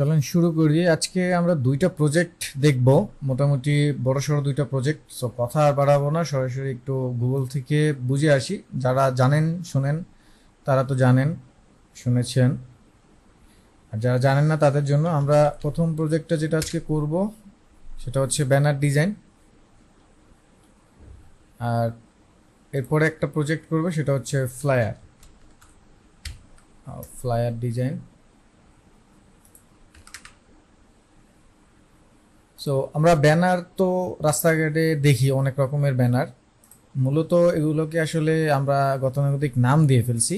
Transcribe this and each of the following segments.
চলেন শুরু করি। আজকে আমরা দুইটা প্রজেক্ট দেখব, মোটামুটি বড়সড় দুইটা প্রজেক্ট। সো কথা আর বাড়াবো না, সরাসরি একটু গুগল থেকে বুঝে আসি। যারা জানেন শোনেন তারা তো জানেন, শুনেছেন। আর যারা জানেন না তাদের জন্য আমরা প্রথম প্রজেক্টটা যেটা আজকে করব সেটা হচ্ছে ব্যানার ডিজাইন। আর এরপরে একটা প্রজেক্ট করব সেটা হচ্ছে ফ্লায়ার ফ্লায়ার ডিজাইন। সো আমরা ব্যানার তো রাস্তাঘাটে দেখি অনেক রকমের ব্যানার। মূলত এগুলোকে আসলে আমরা গতানুগতিক নাম দিয়ে ফেলছি।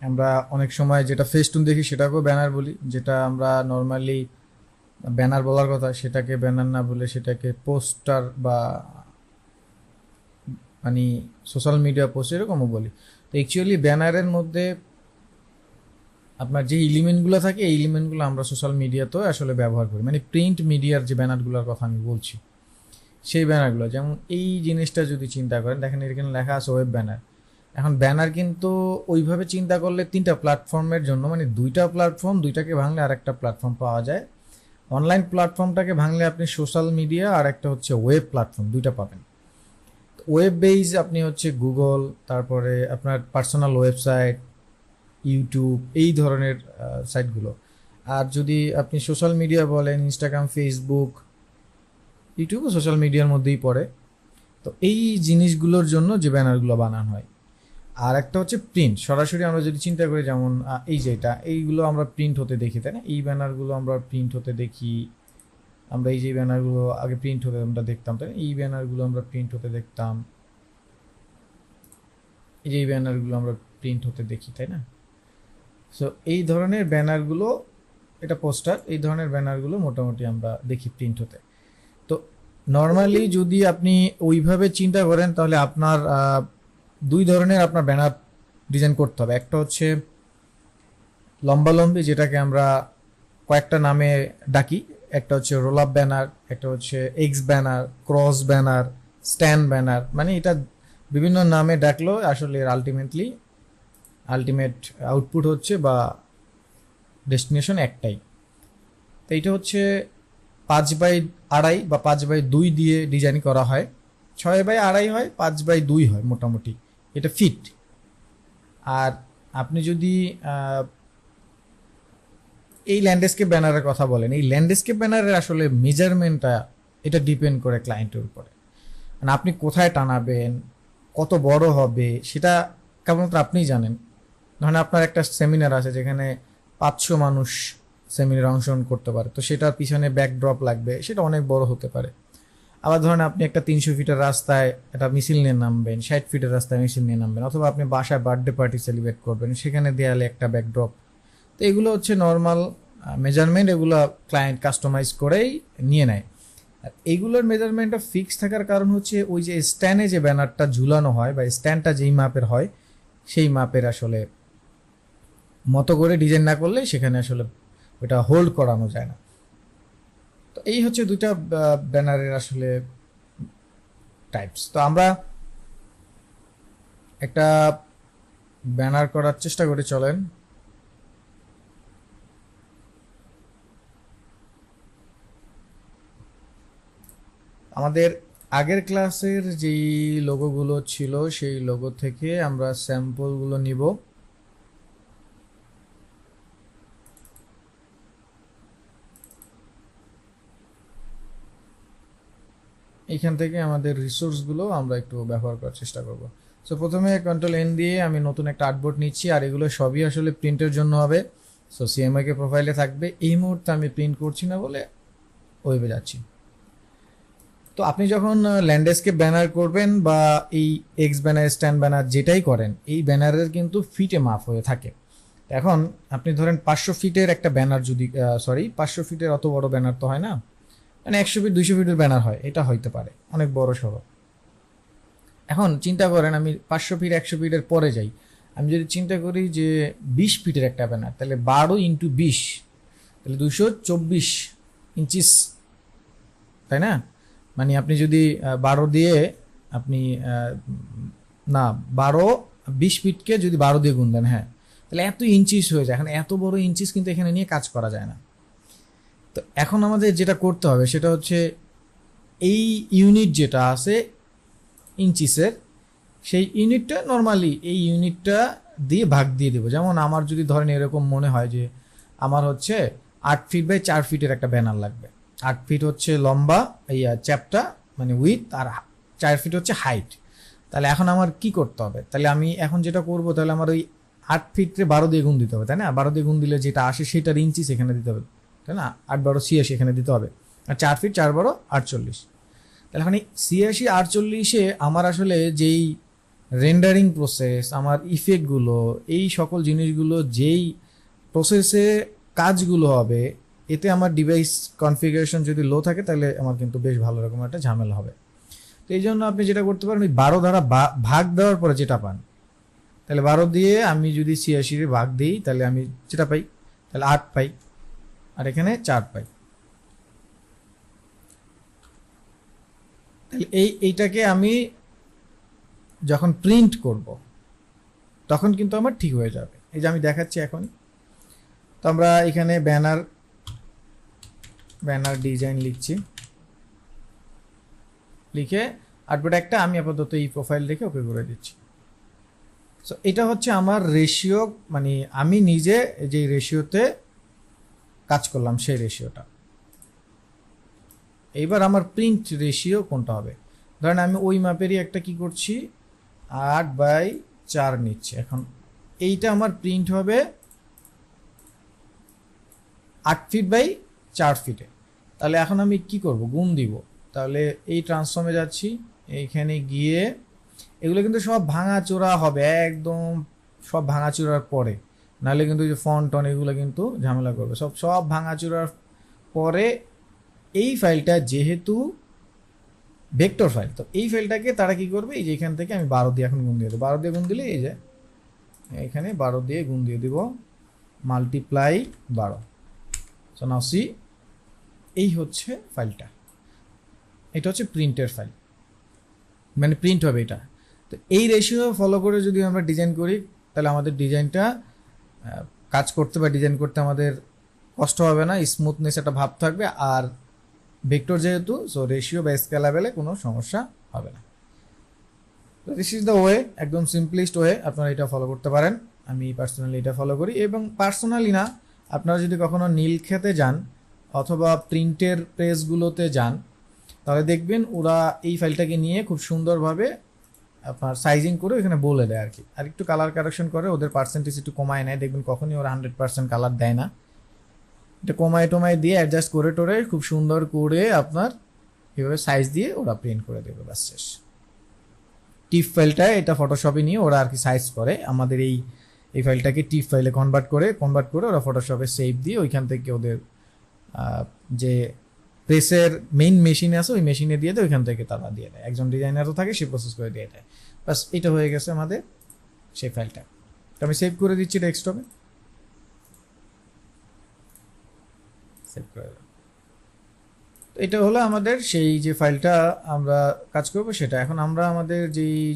আমরা অনেক সময় যেটা ফেস্টুন দেখি সেটাকেও ব্যানার বলি, যেটা আমরা নর্মালি ব্যানার বলার কথা সেটাকে ব্যানার না বলে সেটাকে পোস্টার বা মানে সোশ্যাল মিডিয়া পোস্ট এরকমও বলি। তো অ্যাকচুয়ালি ব্যানারের মধ্যে আপনার যে এলিমেন্টগুলো থাকে এই এলিমেন্টগুলো আমরা সোশ্যাল মিডিয়াতেও আসলে ব্যবহার করি, মানে প্রিন্ট মিডিয়ার যে ব্যানারগুলোর কথা আমি বলছি সেই ব্যানারগুলো। যেমন এই জিনিসটা যদি চিন্তা করেন, দেখেন এখানে লেখা আছে ওয়েব ব্যানার। এখন ব্যানার কিন্তু ওইভাবে চিন্তা করলে তিনটা প্ল্যাটফর্মের জন্য, মানে দুইটা প্ল্যাটফর্ম, দুইটাকে ভাঙলে আর একটা প্ল্যাটফর্ম পাওয়া যায়। অনলাইন প্ল্যাটফর্মটাকে ভাঙলে আপনি সোশ্যাল মিডিয়া আর একটা হচ্ছে ওয়েব প্ল্যাটফর্ম, দুইটা পাবেন। ওয়েব বেজ আপনি হচ্ছে গুগল, তারপরে আপনার পার্সোনাল ওয়েবসাইট, ইউটিউব, এই ধরনের সাইটগুলো। আর যদি আপনি সোশ্যাল মিডিয়া বলেন, ইনস্টাগ্রাম, ফেসবুক, ইউটিউবও সোশ্যাল মিডিয়ার মধ্যেই পড়ে। তো এই জিনিসগুলোর জন্য যে ব্যানারগুলো বানানো হয়। আর একটা হচ্ছে প্রিন্ট, সরাসরি আমরা যদি চিন্তা করি, যেমন এই যেটা এইগুলো আমরা প্রিন্ট হতে দেখি, তাই না? এই ব্যানারগুলো আমরা প্রিন্ট হতে দেখি। আমরা এই যে ব্যানারগুলো আগে প্রিন্ট হতে আমরা দেখতাম, তাই না? এই ব্যানারগুলো আমরা প্রিন্ট হতে দেখতাম, এই যে এই ব্যানারগুলো আমরা প্রিন্ট হতে দেখি, তাই না? সো এই ধরনের ব্যানারগুলো, এটা পোস্টার, এই ধরনের ব্যানারগুলো মোটামুটি আমরা দেখি প্রিন্ট হতে। তো নর্মালি যদি আপনি ওইভাবে চিন্তা করেন তাহলে আপনার দুই ধরনের আপনার ব্যানার ডিজাইন করতে হবে। একটা হচ্ছে লম্বালম্বি, যেটাকে আমরা কয়েকটা নামে ডাকি। একটা হচ্ছে রোল আপ ব্যানার, একটা হচ্ছে x banner, cross banner, stand banner. মানে এটা বিভিন্ন নামে ডাকলেও আসলে আলটিমেট আউটপুট হচ্ছে বা ডেস্টিনেশন একটাই। তো এইটা হচ্ছে 5x2 বা 5x2 দিয়ে ডিজাইন করা হয়। 6x2 হয়, 5x2 হয় মোটামুটি, এটা ফিট। আর আপনি যদি এই ল্যান্ডস্কেপ ব্যানারের কথা বলেন, এই ল্যান্ডস্কেপ ব্যানারের আসলে মেজারমেন্টটা এটা ডিপেন্ড করে ক্লায়েন্টের উপরে। মানে আপনি কোথায় টানাবেন, কত বড় হবে সেটা কেবলমাত্র আপনিই জানেন। ধরেন আপনার একটা সেমিনার আছে যেখানে 500 মানুষ সেমিনারে অংশগ্রহণ করতে পারে, তো সেটার পিছনে ব্যাকড্রপ লাগবে, সেটা অনেক বড় হতে পারে। আবার ধরেন আপনি একটা 300 ফিটের রাস্তায় একটা মিছিল নিয়ে নামবেন, 60 ফিটের রাস্তায় মিছিল নিয়ে নামবেন, অথবা আপনি বাসায় বার্থডে পার্টি সেলিব্রেট করবেন, সেখানে দেয়ালে একটা ব্যাকড্রপ। তো এগুলো হচ্ছে নর্মাল মেজারমেন্ট, এগুলো ক্লায়েন্ট কাস্টমাইজ করেই নিয়ে নেয়। আর এইগুলোর মেজারমেন্টটা ফিক্স থাকার কারণ হচ্ছে ওই যে স্ট্যান্ডে যে ব্যানারটা ঝুলানো হয় বা স্ট্যান্ডটা যেই মাপের হয় সেই মাপের আসলে মতো করে ডিজাইন না করলে সেখানে আসলে ওটা হোল্ড করানো যায় না। তো এই হচ্ছে দুইটা ব্যানারের আসলে টাইপস। তো আমরা একটা ব্যানার করার চেষ্টা করি, চলেন। আমাদের আগের ক্লাসের যেই লোগোগুলো ছিল সেই লোগো থেকে আমরা স্যাম্পলগুলো নিব। এইখান থেকে আমাদের রিসোর্সগুলো আমরা একটু ব্যবহার করার চেষ্টা করব। সো প্রথমে Ctrl+N দিয়ে আমি নতুন একটা আর্টবোর্ড নিচ্ছি, আর এগুলো সবই আসলে প্রিন্টের জন্য হবে। সো সিএমআইকে প্রোফাইলে থাকবে। এই মুহূর্তে আমি প্রিন্ট করছি না বলে ওয়েবে যাচ্ছি। তো আপনি যখন ল্যান্ডস্কেপ ব্যানার করবেন বা এই এক্স ব্যানার, স্ট্যান্ড ব্যানার যেটাই করেন, এই ব্যানারের কিন্তু ফিটে মাপ হয়ে থাকে। এখন আপনি ধরেন 500 ফিটের একটা ব্যানার, যদি 500 ফিটের অত বড় ব্যানার তো হয় না, মানে 100 ফিট 200 ফিটের ব্যানার হয়, এটা হইতে পারে অনেক বড় সড়ো। এখন চিন্তা করেন আমি 500 ফিট 100 ফিটের পরে যাই, আমি যদি চিন্তা করি যে 20 ফিটের একটা ব্যানার, তাহলে 12x20, তাহলে 224 ইঞ্চিস, তাই না? মানে আপনি যদি 12 দিয়ে আপনি না 20 ফিটকে যদি 12 দিয়ে গুণ দেন, হ্যাঁ, তাহলে এত ইঞ্চিস হয়ে যায়। এখন এত বড় ইঞ্চিস কিন্তু এখানে নিয়ে কাজ করা যায় না। তো এখন আমাদের যেটা করতে হবে সেটা হচ্ছে এই ইউনিট যেটা আছে ইঞ্চিসের, সেই ইউনিটটা নর্মালি এই ইউনিটটা দিয়ে ভাগ দিয়ে দেবো। যেমন আমার যদি ধরেন এরকম মনে হয় যে আমার হচ্ছে 8 ফিট বাই 4 ফিটের একটা ব্যানার লাগবে, 8 ফিট হচ্ছে লম্বা এই চ্যাপটা মানে উইথ, আর 4 ফিট হচ্ছে হাইট। তাহলে এখন আমার কি করতে হবে, তাহলে আমি এখন যেটা করব, তাহলে আমার ওই 8 ফিটে 12 দিয়ে গুণ দিতে হবে, তাই না? 12 দিয়ে গুণ দিলে যেটা আসে সেটার ইঞ্চি সেখানে দিতে হবে, তাই না? 8 12 86 এখানে দিতে হবে, আর 4 ফিট 4 12 48। তাহলে এখন এই 86 48-এ আমার আসলে যেই রেন্ডারিং প্রসেস, আমার ইফেক্টগুলো, এই সকল জিনিসগুলো যেই প্রসেসে কাজগুলো হবে, এতে আমার ডিভাইস কনফিগারেশন যদি লো থাকে তাহলে আমার কিন্তু বেশ ভালো রকম একটা ঝামেলা হবে। তো এই জন্য আপনি যেটা করতে পারেন, ওই 12 দ্বারা ভাগ দেওয়ার পরে যেটা পান, তাহলে 12 দিয়ে আমি যদি 86 ভাগ দিই তাহলে আমি যেটা পাই, তাহলে 8 পাই, আর এখানে 4 পাই। তাহলে এইটাকে আমি যখন প্রিন্ট করব তখন কিন্তু আমার ঠিক হয়ে যাবে। এই যে আমি দেখাচ্ছি এখন। তো আমরা এখানে ব্যানার ডিজাইন লিখছি, লিখে আউটপুট একটা আমি আপাতত এই প্রোফাইল রেখে ওকে করে দিচ্ছি। সো এটা হচ্ছে আমার রেশিও, মানে আমি নিজে যে রেশিওতে কাজ করলাম সেই রেশিওটা। এইবার আমার প্রিন্ট রেশিও কোনটা হবে, ধরেন আমি ওই মাপেরই একটা কি করছি 8/4 নিচ্ছে। এখন এইটা আমার প্রিন্ট হবে 8 ফিট বাই 4 ফিটে। তাহলে এখন আমি কি করব, গুণ দিব। তাহলে এই ট্রান্সফর্মে যাচ্ছি, এইখানে গিয়ে এগুলো কিন্তু সব ভাঙাচোরা হবে, একদম সব ভাঙাচোরার পরে, নাহলে কিন্তু যে ফন্ট টন এগুলো কিন্তু ঝামেলা করবে। সব ভাঙাচোরার পরে এই ফাইলটা যেহেতু ভেক্টর ফাইল, তো এই ফাইলটাকে তারা কি করবে, এই যে এখান থেকে আমি 12 দিয়ে এখন গুণ দিয়ে দেবো। 12 দিয়ে গুণ দিলে এই যে এখানে 12 দিয়ে গুণ দিয়ে দিব, মাল্টিপ্লাই 12। সো নাও সি, এই হচ্ছে ফাইলটা, এটা হচ্ছে প্রিন্টের ফাইল, মানে প্রিন্ট হবে এটা। তো এই রেশিও ফলো করে যদি আমরা ডিজাইন করি তাহলে আমাদের ডিজাইনটা কাজ করতে বা ডিজাইন করতে আমাদের কষ্ট হবে না, স্মুথনেস একটা ভাব থাকবে। আর ভেক্টর যেহেতু, সো রেশিও বা স্কেলেবলে কোনো সমস্যা হবে না। তো দিস ইজ দ্য ওয়ে, একদম সিম্পলিস্ট ওয়ে, আপনারা এটা ফলো করতে পারেন। আমি পার্সোনালি এটা ফলো করি, এবং পার্সোনালি না, আপনারা যদি কখনো নীলক্ষেতে যান অথবা প্রিন্টের প্রেসগুলোতে যান, তাহলে দেখবেন ওরা এই ফাইলটাকে নিয়ে খুব সুন্দরভাবে আপনার সাইজিং করে এখানে বলে দেয় আর কি, আর একটু কালার কারেকশন করে, ওদের পার্সেন্টেজ একটু কমায় নেয়। দেখবেন কখনই ওরা 100% কালার দেয় না, এটা কমায় টমায় দিয়ে অ্যাডজাস্ট করে টোরে খুব সুন্দর করে আপনার এভাবে সাইজ দিয়ে ওরা প্রিন্ট করে দেবে, ব্যাস শেষ। টিফ ফাইলটা এটা ফটোশপে নিয়ে ওরা আর কি সাইজ করে, আমাদের এই ফাইলটাকে টিফ ফাইলে কনভার্ট করে ওরা ফটোশপে সেভ দিয়ে ওইখান থেকে ওদের যে প্রেসের মেইন মেশিনে আছে ওই মেশিনে দিয়ে দেয়, ওইখান থেকে তারা দিয়ে দেয়। একজন ডিজাইনারও থাকে, সে প্রসেস করে দিয়ে দেয়। বাস এটা হয়ে গেছে আমাদের সেই ফাইলটা। তো আমি সেভ করে দিচ্ছি ডেস্কটপে, সেভ করে দিলাম। তো এটা হলো আমাদের সেই যে ফাইলটা আমরা কাজ করব সেটা। এখন আমরা আমাদের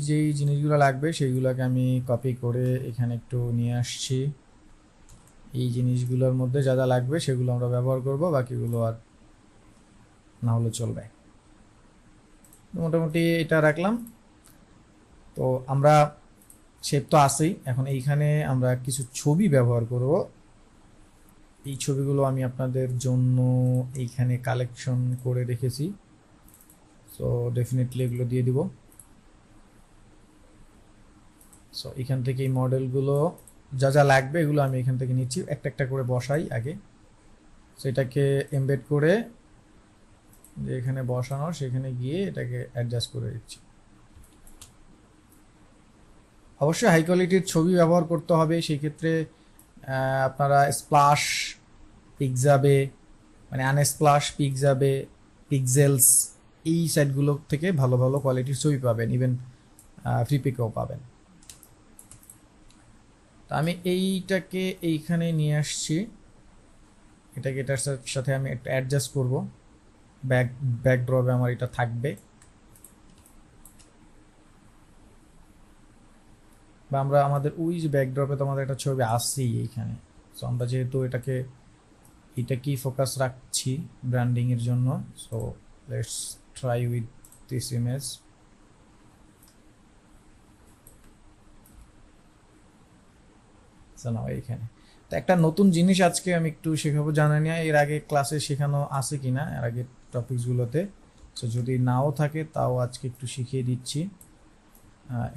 যেই জিনিসগুলো লাগবে সেইগুলোকে আমি কপি করে এখানে একটু নিয়ে আসছি। এই জিনিসগুলোর মধ্যে যা যা লাগবে সেগুলো আমরা ব্যবহার করব, বাকিগুলো আর না হলে চলবে। মোটামুটি এটা রাখলাম। তো আমরা শেপ তো আসেই, এখন এইখানে আমরা কিছু ছবি ব্যবহার করব। এই ছবিগুলো আমি আপনাদের জন্য এইখানে কালেকশন করে রেখেছি, সো ডেফিনেটলি এগুলো দিয়ে দিব। সো এখান থেকে এই মডেলগুলো যা যা লাগবে এগুলো আমি এখান থেকে নিচ্ছি, একটা একটা করে বসাই আগে, সেটাকে এমবেড করে যে এখানে বসানোর সেখানে গিয়ে এটাকে অ্যাডজাস্ট করে দিচ্ছি। অবশ্যই হাই কোয়ালিটির ছবি ব্যবহার করতে হবে, সেই ক্ষেত্রে আপনারা স্প্লাশ, পিক্সাবে, মানে আনস্প্লাশ, পিক্সাবে, পিক্সেলস, এই সাইটগুলো থেকে ভালো ভালো কোয়ালিটির ছবি পাবেন, ইভেন ফ্রি পিকেও পাবেন। তো আমি এইটাকে এইখানে নিয়ে আসছি, এটাকে এটার সাথে আমি একটু অ্যাডজাস্ট করব, ব্যাকড্রপে আমার এটা থাকবে, বা আমরা আমাদের ওই যে ব্যাকড্রপে তো আমাদের একটা ছবি আসছেই এইখানে। সো আমরা যেহেতু এটাকে এটা কি ফোকাস রাখছি ব্র্যান্ডিং এর জন্য। So let's try with this image. না এইখানে তো একটা নতুন জিনিস আজকে আমি একটু শেখাবো, জানা নিয়ে এর আগে ক্লাসে শেখানো আছে কিনা এর আগে টপিকসগুলোতে। সো যদি নাও থাকে তাও আজকে একটু শিখিয়ে দিচ্ছি।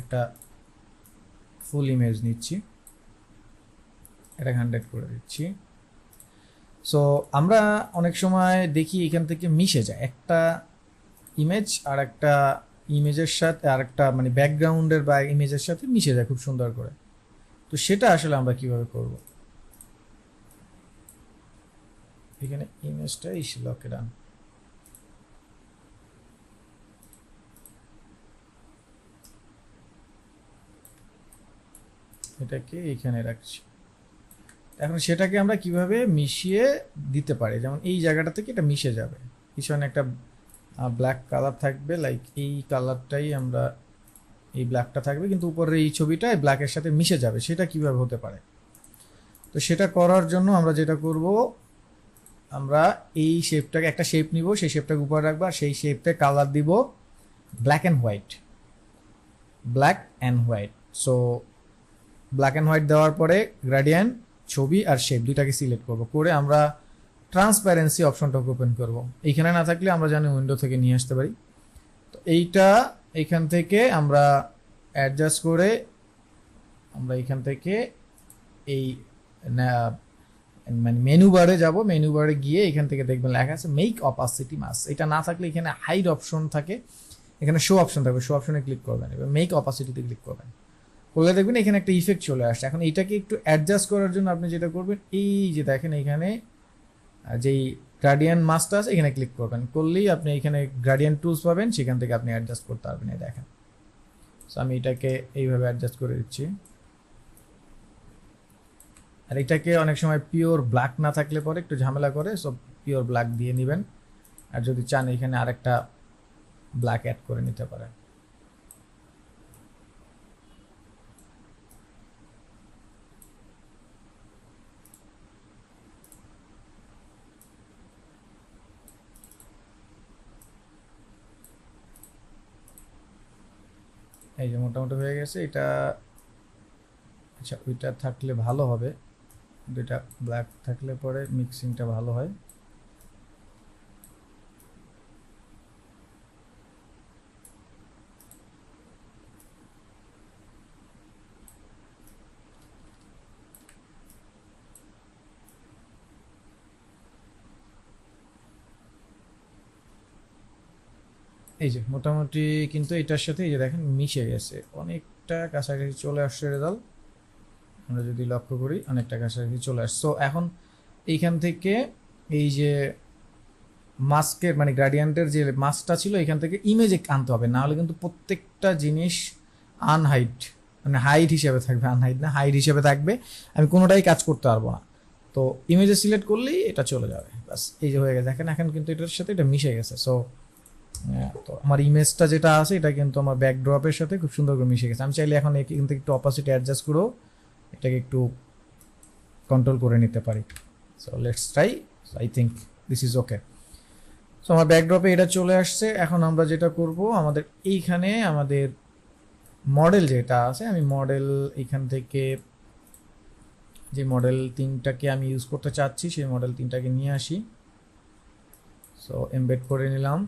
একটা ফুল ইমেজ নিচ্ছি, এটা 100 করে দিচ্ছি। সো আমরা অনেক সময় দেখি এখান থেকে মিশে যায় একটা ইমেজ আর একটা ইমেজের সাথে, আর একটা মানে ব্যাকগ্রাউন্ডের বা ইমেজের সাথে মিশে যায় খুব সুন্দর করে। তো সেটা আসলে আমরা কিভাবে করব, এখানে ইমেজটা লকে ডান, এটাকে এখানে রাখছি। এখন সেটাকে আমরা কিভাবে মিশিয়ে দিতে পারি, যেমন এই জায়গাটা থেকে এটা মিশে যাবে, পিছনে একটা ব্ল্যাক কালার থাকবে, লাইক এই কালারটাই আমরা, এই ব্ল্যাকটা থাকবে কিন্তু উপরের এই ছবিটা এই ব্ল্যাকের সাথে মিশে যাবে, সেটা কিভাবে হতে পারে। তো সেটা করার জন্য আমরা যেটা করব, আমরা এই শেপটাকে একটা শেপ নিব, সেই শেপটাকে উপরে রাখবো আর সেই শেপটা কালার দিব black and white, black and white. So black and white দেওয়ার পরে গ্রেডিয়েন্ট, ছবি আর শেপ দুইটাকে সিলেক্ট করব, করে আমরা ট্রান্সপারেন্সি অপশনটাকে ওপেন করব। এইখানে না থাকলে আমরা জানি উইন্ডো থেকে নিয়ে আসতে পারি। তো এইটা এখান থেকে আমরা অ্যাডজাস্ট করে আমরা এখান থেকে এই মানে মেনু বারে যাব, মেনু বারে গিয়ে এখান থেকে দেখবেন লেখা আছে মেক অপাসিটি মাস্ক। এটা না থাকলে এখানে হাইড অপশন থাকে, এখানে শো অপশন থাকবে, শো অপশনে ক্লিক করবেন, এবার মেক অপাসিটিতে ক্লিক করবেন, করলে দেখবেন এখানে একটা ইফেক্ট চলে আসছে। এখন এইটাকে একটু অ্যাডজাস্ট করার জন্য আপনি যেটা করবেন, এই যে দেখেন এখানে যেই গ্রাডিয়েন্ট মাস্কটা আছে এখানে ক্লিক করবেন, করলেই আপনি এখানে গ্রাডিয়েন্ট টুলস পাবেন, সেখান থেকে আপনি অ্যাডজাস্ট করতে পারবেন। এই দেখেন, সো আমি এটাকে এইভাবে অ্যাডজাস্ট করে দিচ্ছি। আর এটাকে অনেক সময় পিওর ব্ল্যাক না থাকলে পরে একটু ঝামেলা করে, সব পিওর ব্ল্যাক দিয়ে নেবেন। আর যদি চান এখানে আরেকটা ব্ল্যাক অ্যাড করে নিতে পারেন। এই যে মোটামুটি হয়ে গেছে এটা। আচ্ছা ওইটা থাকলে ভালো হবে, দুইটা ব্ল্যাক থাকলে পরে মিক্সিংটা ভালো হয়। এই যে মোটামুটি কিন্তু এটার সাথে এই যে দেখেন মিশে গেছে, অনেকটা কাছাকাছি চলে আসছে রেজাল্ট। আমরা যদি লক্ষ্য করি অনেকটা কাছাকাছি চলে আসছে। সো এখন এইখান থেকে এই যে মাস্কের মানে গ্রাডিয়েন্টের যে মাস্কটা ছিল এখান থেকে ইমেজে আনতে হবে, না হলে কিন্তু প্রত্যেকটা জিনিস আনহাইড মানে হাইড হিসেবে থাকবে, আনহাইড না হাইড হিসেবে থাকবে, আমি কোনোটাই কাজ করতে পারবো না। তো ইমেজে সিলেক্ট করলেই এটা চলে যাবে, বাস এই যে হয়ে গেছে। দেখেন এখন কিন্তু এটার সাথে এটা মিশে গেছে। সো তো আমার ইমেজটা যেটা আছে এটা কিন্তু আমার ব্যাকড্রপের সাথে খুব সুন্দর করে মিশে গেছে। আমি চাইলে এখন এখান থেকে একটু অপাসিটি অ্যাডজাস্ট করেও এটাকে একটু কন্ট্রোল করে নিতে পারি। So let's try, I think this is okay. So আমার ব্যাকড্রপে এটা চলে আসছে। এখন আমরা যেটা করব, আমাদের এইখানে আমাদের মডেল যেটা আছে, আমি মডেল এখান থেকে যে মডেল 3টাকে আমি ইউজ করতে চাচ্ছি সেই মডেল 3টাকে নিয়ে আসি। সো এমবেড করে নিলাম।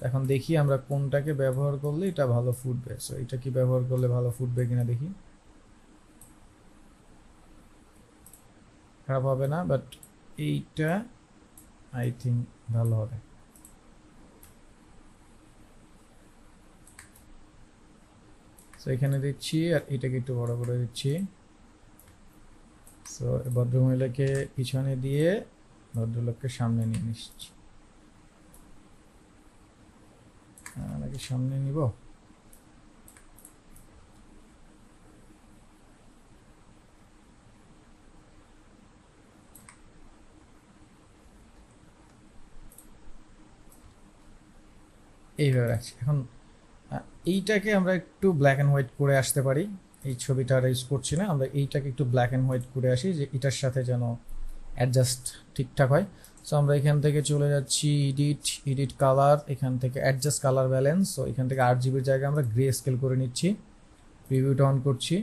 এখন দেখি আমরা কোনটাকে ব্যবহার করলে এটা ভালো ফুটবে। সো এটা কি ব্যবহার করলে ভালো ফুটবে কিনা দেখি। খারাপ হবে না, বাট এইটা আই থিঙ্ক ভালো হবে। সো এখানে দিচ্ছি আর এটাকে একটু বড় করে দিচ্ছি। সো ভদ্রমহিলাকে পিছনে দিয়ে ভদ্রলোককে সামনে নিয়ে নিচ্ছি। নাকি সামনে নিব, এইভাবে রাখছি। এখন এইটাকে আমরা একটু ব্ল্যাক অ্যান্ড হোয়াইট করে আসতে পারি। এই ছবিটা আর ইউজ করছি না, আমরা এইটাকে একটু ব্ল্যাক অ্যান্ড হোয়াইট করে আসি যে এটার সাথে যেন অ্যাডজাস্ট ঠিকঠাক হয়। সো আমরা এখান থেকে চলে যাচ্ছি এডিট কালার, এখান থেকে অ্যাডজাস্ট কালার ব্যালেন্স। সো এখান থেকে 8 GB জায়গায় আমরা গ্রে স্কেল করে নিচ্ছি, প্রিভিউটা অন করছি।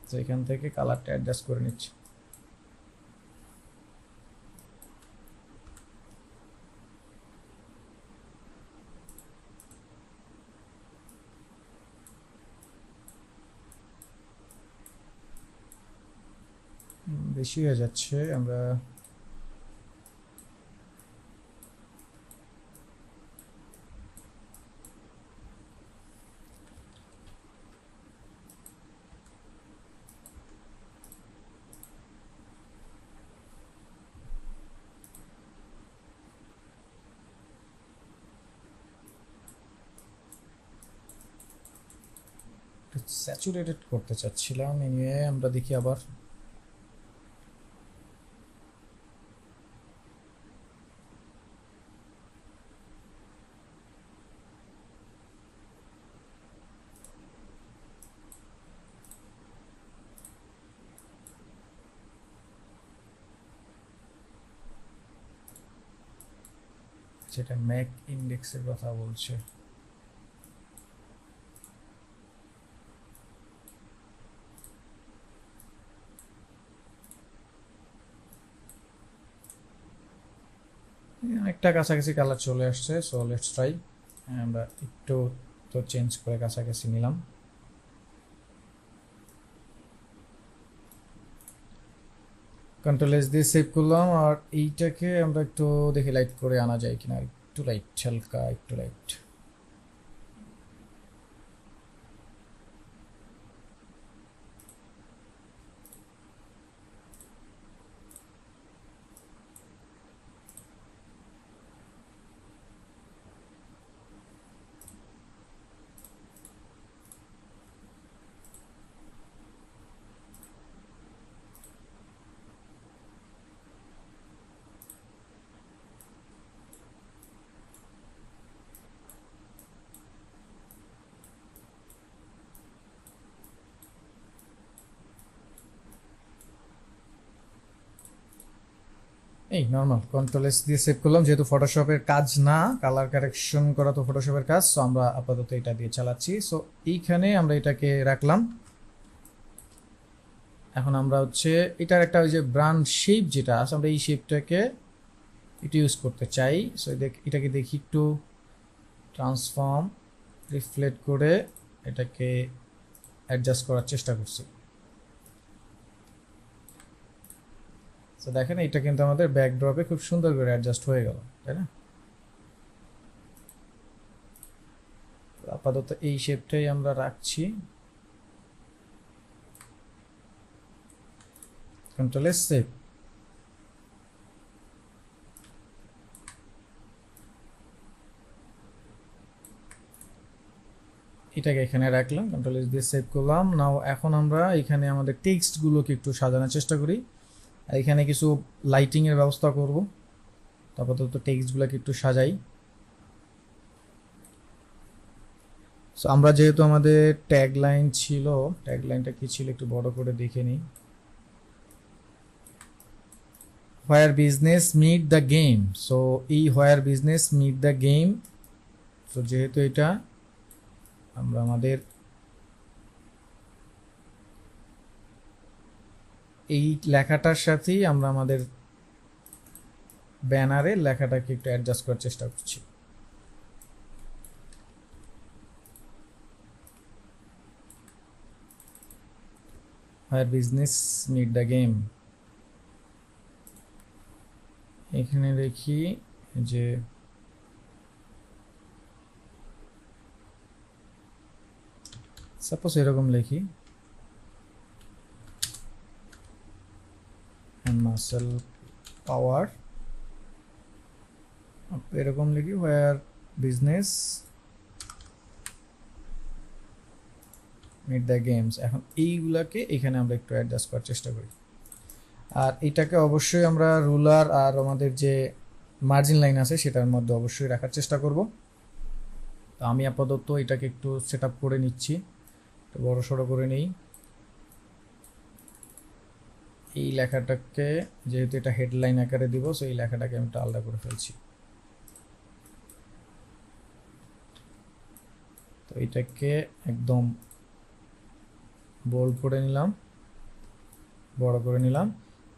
তো এখান থেকে কালারটা অ্যাডজাস্ট করে নিচ্ছি। বেশি হয়ে যাচ্ছে, আমরা স্যাচুরেটেড করতে চাচ্ছিলাম। নিয়ে আমরা দেখি আবার যেটা ম্যাক ইন্ডেক্সের কথা বলছে। অনেকটা কাছাকাছি কালার চলে আসছে। সো লেটস ট্রাই, আমরা একটু তো চেঞ্জ করে কাছাকাছি নিলাম। কন্ট্রোল এস দিয়ে সেভ করলাম। আর এইটাকে আমরা একটু দেখি লাইট করে আনা যায় কিনা, একটু লাইট, হালকা একটু লাইট। এই নর্মাল কন্ট্রোল এস দিয়ে সেভ করলাম, যেহেতু ফটোশপের কাজ না, কালার কারেকশন করা তো ফটোশপের কাজ। সো আমরা আপাতত এটা দিয়ে চালাচ্ছি। সো এইখানে আমরা এটাকে রাখলাম। এখন আমরা হচ্ছে এটার একটা ওই যে ব্রান্ড শেপ যেটা আছে, আমরা এই শেপটাকে এটা ইউজ করতে চাই। সো এটাকে দেখি একটু ট্রান্সফর্ম রিফ্লেক্ট করে এটাকে অ্যাডজাস্ট করার চেষ্টা করছি। তো দেখেন এটা কিন্তু আমাদের ব্যাকড্রপে খুব সুন্দর করে অ্যাডজাস্ট হয়ে গেল, তাই না? আপাতত এই শেপটাই আমরা রাখছি। Control S save. এটাকে এখানে রাখলাম, কন্ট্রোল এস দিয়ে সেভ করলাম। নাও এখন আমরা এখানে আমাদের টেক্সটগুলোকে একটু সাজানোর চেষ্টা করি। আর এখানে কিছু লাইটিংয়ের ব্যবস্থা করব। আপাতত টেক্সটগুলোকে একটু সাজাই। সো আমরা যেহেতু আমাদের ট্যাগ লাইন ছিল, ট্যাগ লাইনটা কি ছিল একটু বড় করে দেখে নিই। Where business meet the game. So এই where business meet the game, so যেহেতু এটা আমরা আমাদের এই লেখাটার সাথেই আমরা আমাদের ব্যানারে লেখাটাকে একটু অ্যাডজাস্ট করার চেষ্টা করছি। হোয়ার বিজনেস মিট দ্য গেম, এখানে দেখি যে সাপোজ এরকম লিখি, মাসেল পাওয়ার, এরকম লিখি হোয়ার বিজনেস মিট দ্য গেমস। এখন এইগুলাকে এখানে আমরা একটু অ্যাডজাস্ট করার চেষ্টা করি। আর এটাকে অবশ্যই আমরা রুলার আর আমাদের যে মার্জিন লাইন আছে সেটার মধ্যে অবশ্যই রাখার চেষ্টা করব। তো আমি আপাতত এটাকে একটু সেট আপ করে নিচ্ছি, একটু বড় সড়ো করে নিই। এই লেখাটাকে যেহেতু এটা হেডলাইন আকারে দিব, সো এই লেখাটাকে আমি একটু আলাদা করে ফেলছি। তো এটাকে একদম বোল্ড করে নিলাম, বড় করে নিলাম,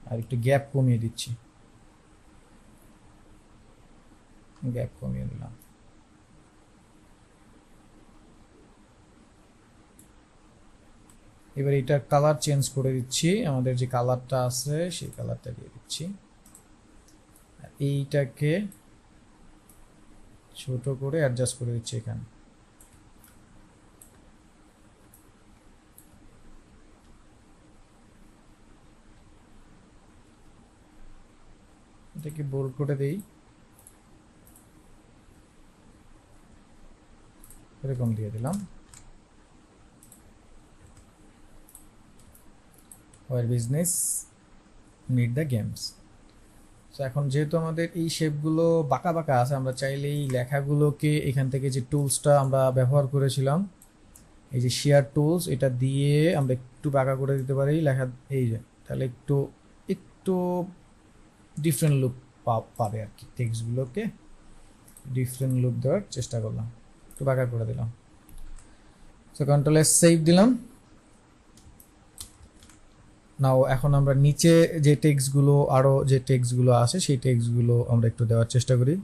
আর একটু গ্যাপ কমিয়ে দিচ্ছি, গ্যাপ কমিয়ে দিলাম। এবার এটার কালার চেঞ্জ করে দিচ্ছি, আমাদের যে কালারটা আছে সেই কালারটা দিয়ে দিচ্ছি। এইটাকে ছোট করে অ্যাডজাস্ট করে দিচ্ছি এখানে। এটাকে বোল্ড করে দেই, এরকম দিয়ে দিলাম। War business meet the games. তো এখন যেহেতু আমাদের এই শেপগুলো বাঁকা বাঁকা আছে, আমরা চাইলে এই লেখাগুলোকে এখান থেকে যে টুলসটা আমরা ব্যবহার করেছিলাম, এই যে শেয়ার টুলস, এটা দিয়ে আমরা একটু বাঁকা করে দিতে পারি লেখা, এই যে তাহলে একটু একটু ডিফারেন্ট লুক পাবে আর কি। টেক্সটগুলোকে ডিফারেন্ট লুক দেওয়ার চেষ্টা করলাম, একটু বাঁকা করে দিলাম। সো কন্ট্রোল এস সেভ দিলাম। নাও এখন আমরা নিচে যে টেক্সটগুলো, আরও যে টেক্সটগুলো আছে সেই টেক্সটগুলো আমরা একটু দেওয়ার চেষ্টা করি।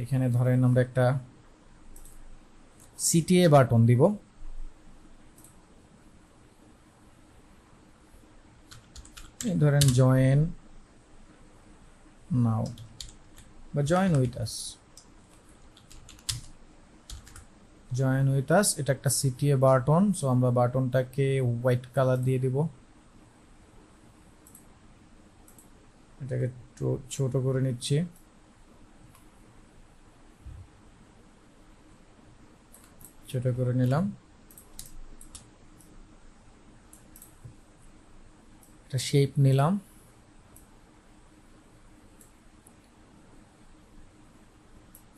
এখানে ধরেন আমরা একটা সিটিএ বাটন দিব, ধরেন জয়েন নাও বা join with us, join with us, এটা একটা সিটিএ বাটন। সো আমরা বাটনটাকে হোয়াইট কালার দিয়ে দিব, এটাকে একটু ছোট করে নিচ্ছি, ছোট করে নিলাম। একটা শেপ নিলাম,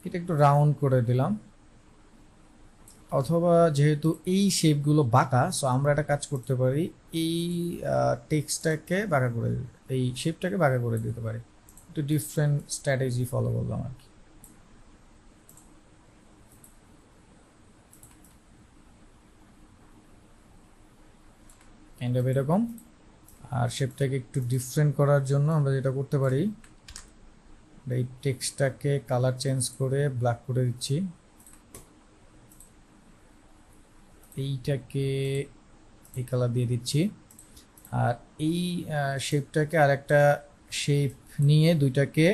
এটা একটু রাউন্ড করে দিলাম। অথবা যেহেতু এই শেপগুলো বাঁকা, সো আমরা একটা কাজ করতে পারি, এই টেক্সটটাকে বাঁকা করে, এই শেপটাকে বাঁকা করে দিতে পারি। একটু ডিফারেন্ট স্ট্র্যাটেজি ফলো করলাম আর কি, কাইন্ড অফ এরকম। আর শেপটাকে একটু ডিফারেন্ট করার জন্য আমরা যেটা করতে পারি, এই টেক্সটটাকে কালার চেঞ্জ করে ব্ল্যাক করে দিচ্ছি, এইটাকে এই কালার দিয়ে দিচ্ছি। আর এই শেপটাকে আর একটা শেপ নিয়ে দুইটাকে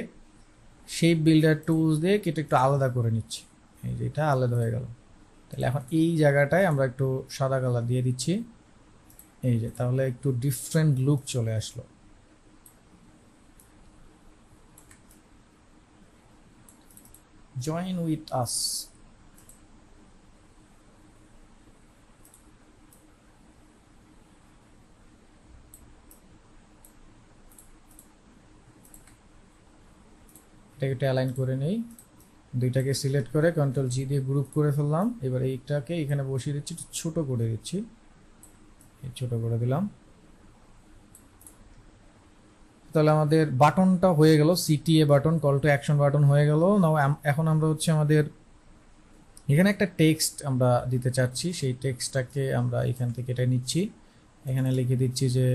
শেপ বিল্ডার টুলস দিয়ে কেটে একটু আলাদা করে নিচ্ছি, এই যে এটা আলাদা হয়ে গেল। তাহলে এখন এই জায়গাটায় আমরা একটু সাদা কালার দিয়ে দিচ্ছি, এই যে তাহলে একটু ডিফারেন্ট লুক চলে আসলো। জয়েন উইথ আস, এটাকে একটু অ্যালাইন করে নেই, দুইটাকে সিলেক্ট করে কন্ট্রোল জি দিয়ে গ্রুপ করে ফেললাম। এবার এইটাকে এখানে বসিয়ে দিচ্ছি, ছোট করে দিচ্ছি, ছোট করে দিলাম। তাহলে আমাদের বাটনটা হয়ে গেল, CTA button, call to action button হয়ে গেল। নাও এখন আমরা হচ্ছে আমাদের এখানে একটা টেক্সট আমরা দিতে চাচ্ছি, সেই টেক্সটটাকে আমরা এখান থেকে এটা নিচ্ছি, এখানে লিখে দিচ্ছি যে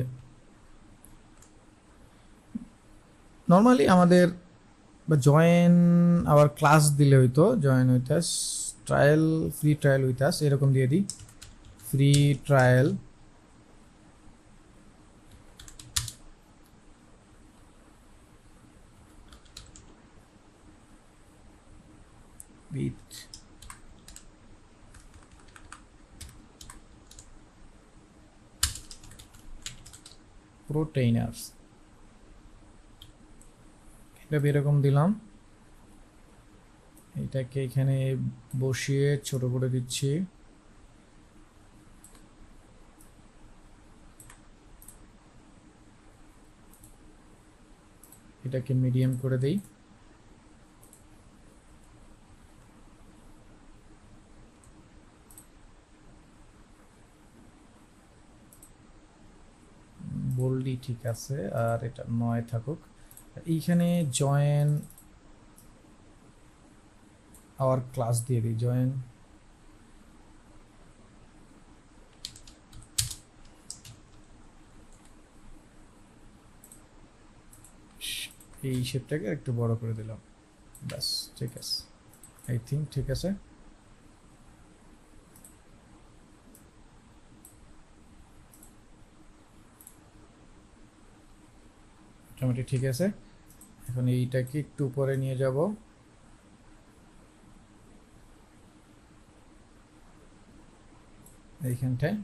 নর্মালি আমাদের জয়েন আওয়ার ক্লাস দিলে হয়তো, join with us trial, free trial with us এরকম দিয়ে দিই, ফ্রি ট্রায়াল উইথ প্রোটেইনার্স, এটা এরকম দিলাম। এটাকে এখানে বসিয়ে ছোট করে দিচ্ছি, এটাকে মিডিয়াম করে দেই। বোল্ডই ঠিক আছে, আর এটা 9 থাকুক। এইখানে জয়েন আওয়ার ক্লাস দিয়ে দিই, জয়েন এই শেপটাকে একটু বড় করে দিলাম, ব্যাস ঠিক আছে, আই থিঙ্ক ঠিক আছে। মোটামুটি ঠিক আছে। এখন এইটাকে একটু উপরে নিয়ে যাব, এইখানটায়।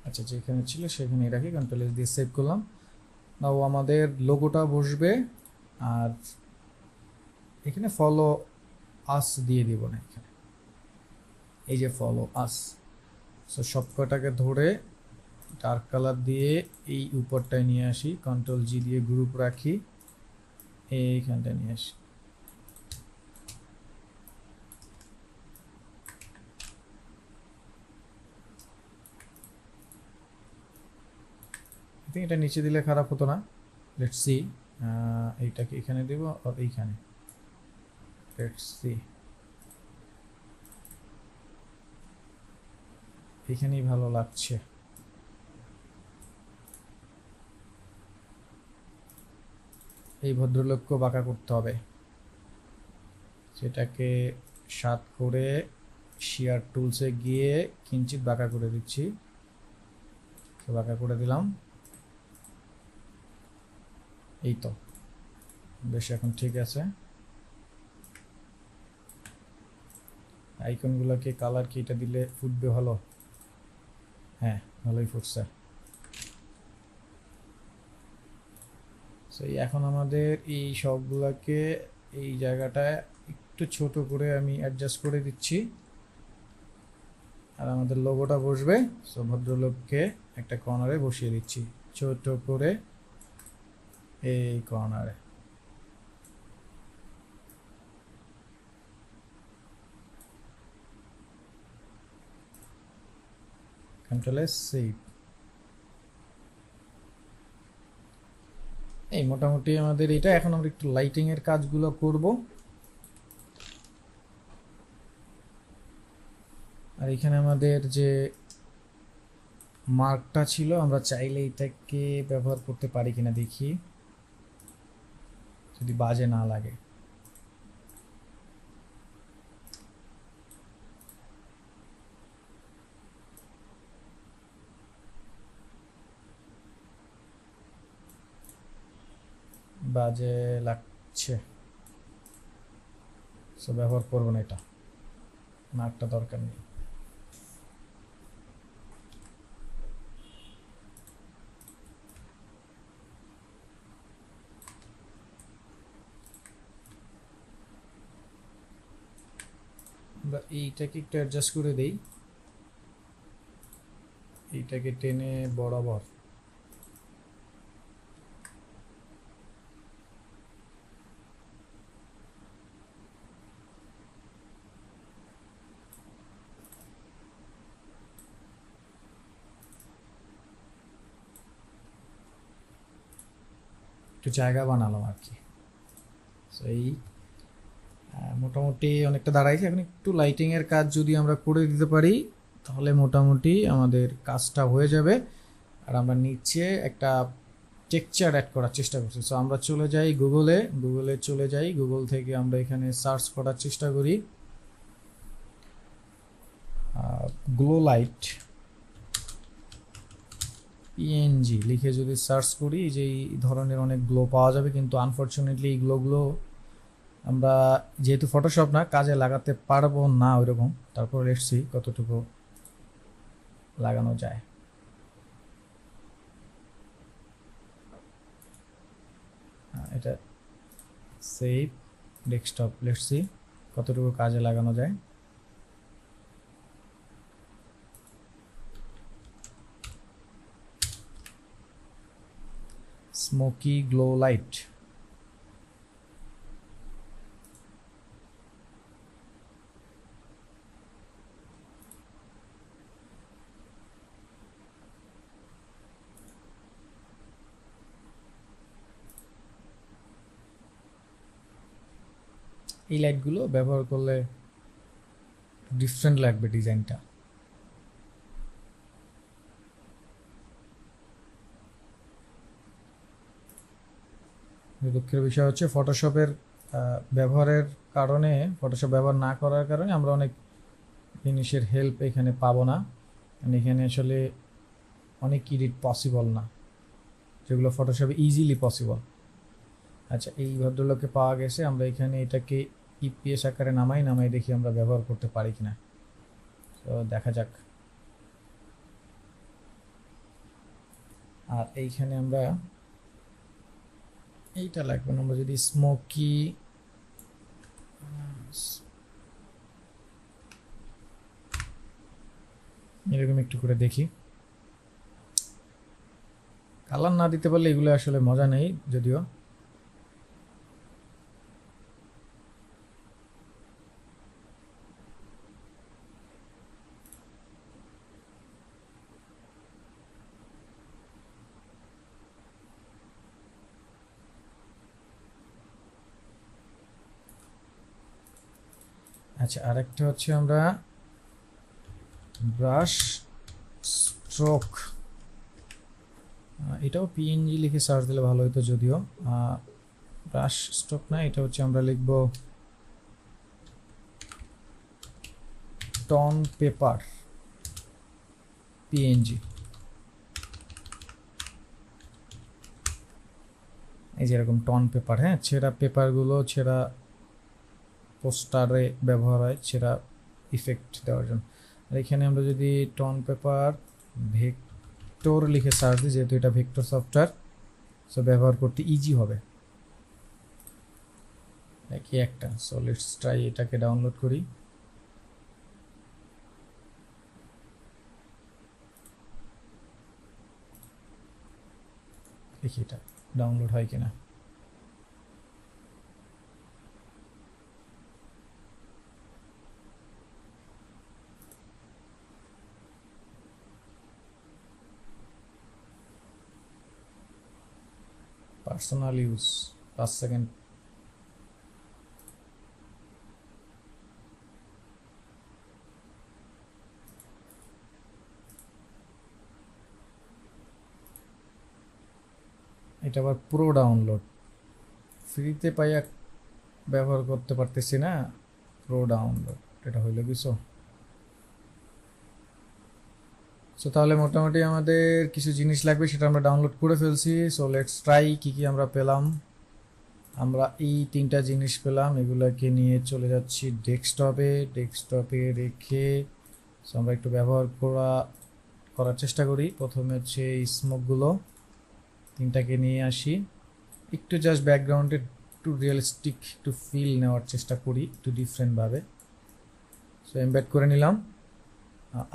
আচ্ছা, যেখানে ছিল সেখানে রাখি, কন্ট্রোল এস দিয়ে সেভ করলাম। নাও আমাদের লোগোটা বসবে, আর এখানে ফলো আস দিয়ে দিব না, এখানে এই যে ফলো আস। সো সবকটাকে ধরে ডার্ক কালার দিয়ে এই উপরটায় নিয়ে আসি, কন্ট্রোল জি দিয়ে গ্রুপ রাখি, এইখানটায় নিয়ে আসি। আই থিঙ্ক এটা নিচে দিলে খারাপ হতো না। লেটস সি, এইটাকে এখানে দেব আর এইখানে, লেটস সি, এইখানেই ভালো লাগছে। এই ভদ্রলোককেও বাঁকা করতে হবে, সেটাকে 7 করে শেয়ার টুলসে গিয়ে কিঞ্চিত বাঁকা করে দিচ্ছি, বাঁকা করে দিলাম। এই তো বেশ, এখন ঠিক আছে। আইকনগুলোকে কালার কি এটা দিলে ফুটবে ভালো? হ্যাঁ, ভালোই ফুটছে। সেই এখন আমাদের এই সবগুলোকে এই জায়গাটায় একটু ছোট করে আমি অ্যাডজাস্ট করে দিচ্ছি, আর আমাদের লোগোটা বসবে। সো ভদ্রলোককে একটা কর্নারে বসিয়ে দিচ্ছি, ছোট করে এই কর্নারে। Control S save. এই মোটামুটি আমাদের এটা। এখন আমরা একটু লাইটিং এর কাজগুলো করব। আর এখানে আমাদের যে মার্কটা ছিল, আমরা চাইলে এটাকে ব্যবহার করতে পারি কিনা দেখি, যদি বাজে না লাগে। বাজে লাগছে, সো ব্যবহার করবো না, এটা মার্কটা দরকার নেই। আমরা এইটাকে একটু অ্যাডজাস্ট করে দেই, এইটাকে টেনে বরাবর। একটু জায়গা বানালাম আর কি। সো এই মোটামুটি অনেকটা দাঁড়াইছে। এখন একটু লাইটিং এর কাজ যদি আমরা করে দিতে পারি, তাহলে মোটামুটি আমাদের কাজটা হয়ে যাবে। আর আমরা নিচে একটা টেক্সচার অ্যাড করার চেষ্টা করছি। সো আমরা চলে যাই গুগলে চলে যাই, গুগল থেকে আমরা এখানে সার্চ করার চেষ্টা করি গ্লো লাইট পিএনজি লিখে যদি সার্চ করি, যে এই ধরনের অনেক গ্লো পাওয়া যাবে, কিন্তু আনফরচুনেটলি এই গ্লোগুলো আমরা যেহেতু ফটোশপ না, কাজে লাগাতে পারবো না ওইরকম। তারপর লেটস সি কতটুকু লাগানো যায়। এটা সেভ ডেস্কটপ, লেটস সি কতটুকু কাজে লাগানো যায়। Smoky glow light. এই লাইটগুলো ব্যবহার করলে ডিফারেন্ট লাগবে ডিজাইনটা। দুঃখের বিষয় হচ্ছে ফটোশপের ব্যবহারের কারণে, ফটোশপ ব্যবহার না করার কারণে আমরা অনেক জিনিসের হেল্প এখানে পাবো না। এখানে আসলে অনেক এডিট পসিবল না যেগুলো ফটোশপে ইজিলি পসিবল। আচ্ছা, এই ভদ্রলোককে পাওয়া গেছে। আমরা এখানে এটাকে ইপিএস আকারে নামাই দেখি আমরা ব্যবহার করতে পারি কিনা। তো দেখা যাক। আর এইখানে আমরা এইটা লাগবে না, আমরা যদি স্মোকি এরকম একটু করে দেখি। কালার না দিতে পারলে এগুলো আসলে মজা নেই যদিও। আচ্ছা, আরেকটা হচ্ছে আমরা ব্রাশ স্ট্রোক, এটাও পিএনজি লিখে সার্চ দিলে ভালো হতো যদিও। ব্রাশ স্ট্রোক না, এটা হচ্ছে আমরা লিখব টন পেপার পিএনজি। এই যে এরকম টন পেপার, হ্যাঁ, ছেঁড়া পেপারগুলো, ছেঁড়া পোস্টারে ব্যবহার হয় ছেঁড়া ইফেক্ট দেওয়ার জন্য। আর এখানে আমরা যদি টন পেপার ভেক্টর লিখে সার্চ দিই, যেহেতু এটা ভেক্টর সফটওয়্যার, সো ব্যবহার করতে ইজি হবে। কি একটা, সো লেটস ট্রাই, এটাকে ডাউনলোড করি। দেখি এটা ডাউনলোড হয় কিনা। Personal use 5 second. এটা আবার পুরো ডাউনলোড, ফ্রিতে পাইয়া ব্যবহার করতে পারতেছি না। প্রো ডাউনলোড, এটা হইলো কিছু। সো তাহলে মোটামুটি আমাদের কিছু জিনিস লাগবে, সেটা আমরা ডাউনলোড করে ফেলছি। সো লেটস ট্রাই কি কি আমরা পেলাম। আমরা এই 3টা জিনিস পেলাম, এগুলোকে নিয়ে চলে যাচ্ছি ডেস্কটপে রেখে। সো আমরা একটু ব্যবহার করার চেষ্টা করি। প্রথমে হচ্ছে এই স্মোকগুলো 3টাকে নিয়ে আসি, একটু জাস্ট ব্যাকগ্রাউন্ডে একটু রিয়েলিস্টিক একটু ফিল নেওয়ার চেষ্টা করি, একটু ডিফারেন্টভাবে। সো এমবেড করে নিলাম।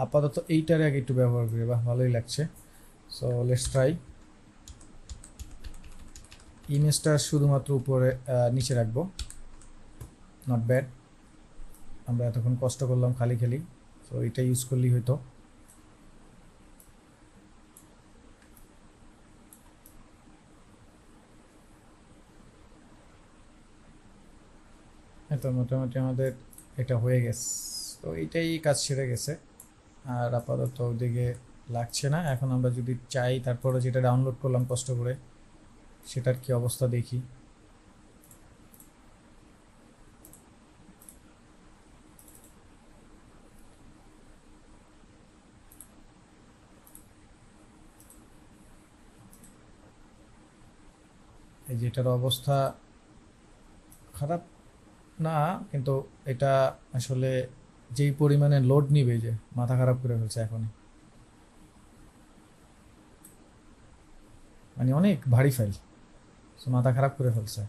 আপাতত এইটারে আগে একটু ব্যবহার করি, বাহ ভালোই লাগছে। So let's try. ইমেজটা শুধুমাত্র উপরে নিচে রাখবো, নট ব্যাড। আমরা এতক্ষণ কষ্ট করলাম খালি, সো এটা ইউজ করলেই হয়তো। তো মোটামুটি আমাদের এটা হয়ে গেছে। তো এইটাই কাজ সেরে গেছে, আর আপাতত ওদিকে লাগছে না। এখন আমরা যদি চাই তারপরে যেটা ডাউনলোড করলাম কষ্ট করে, সেটার কি অবস্থা দেখি। এই যে এটার অবস্থা খারাপ না, কিন্তু এটা আসলে যেই পরিমাণে লোড নিবে, যে মাথা খারাপ করে ফেলছে এখনই, মানে অনেক ভারী ফাইল, মাথা খারাপ করে ফেলছে।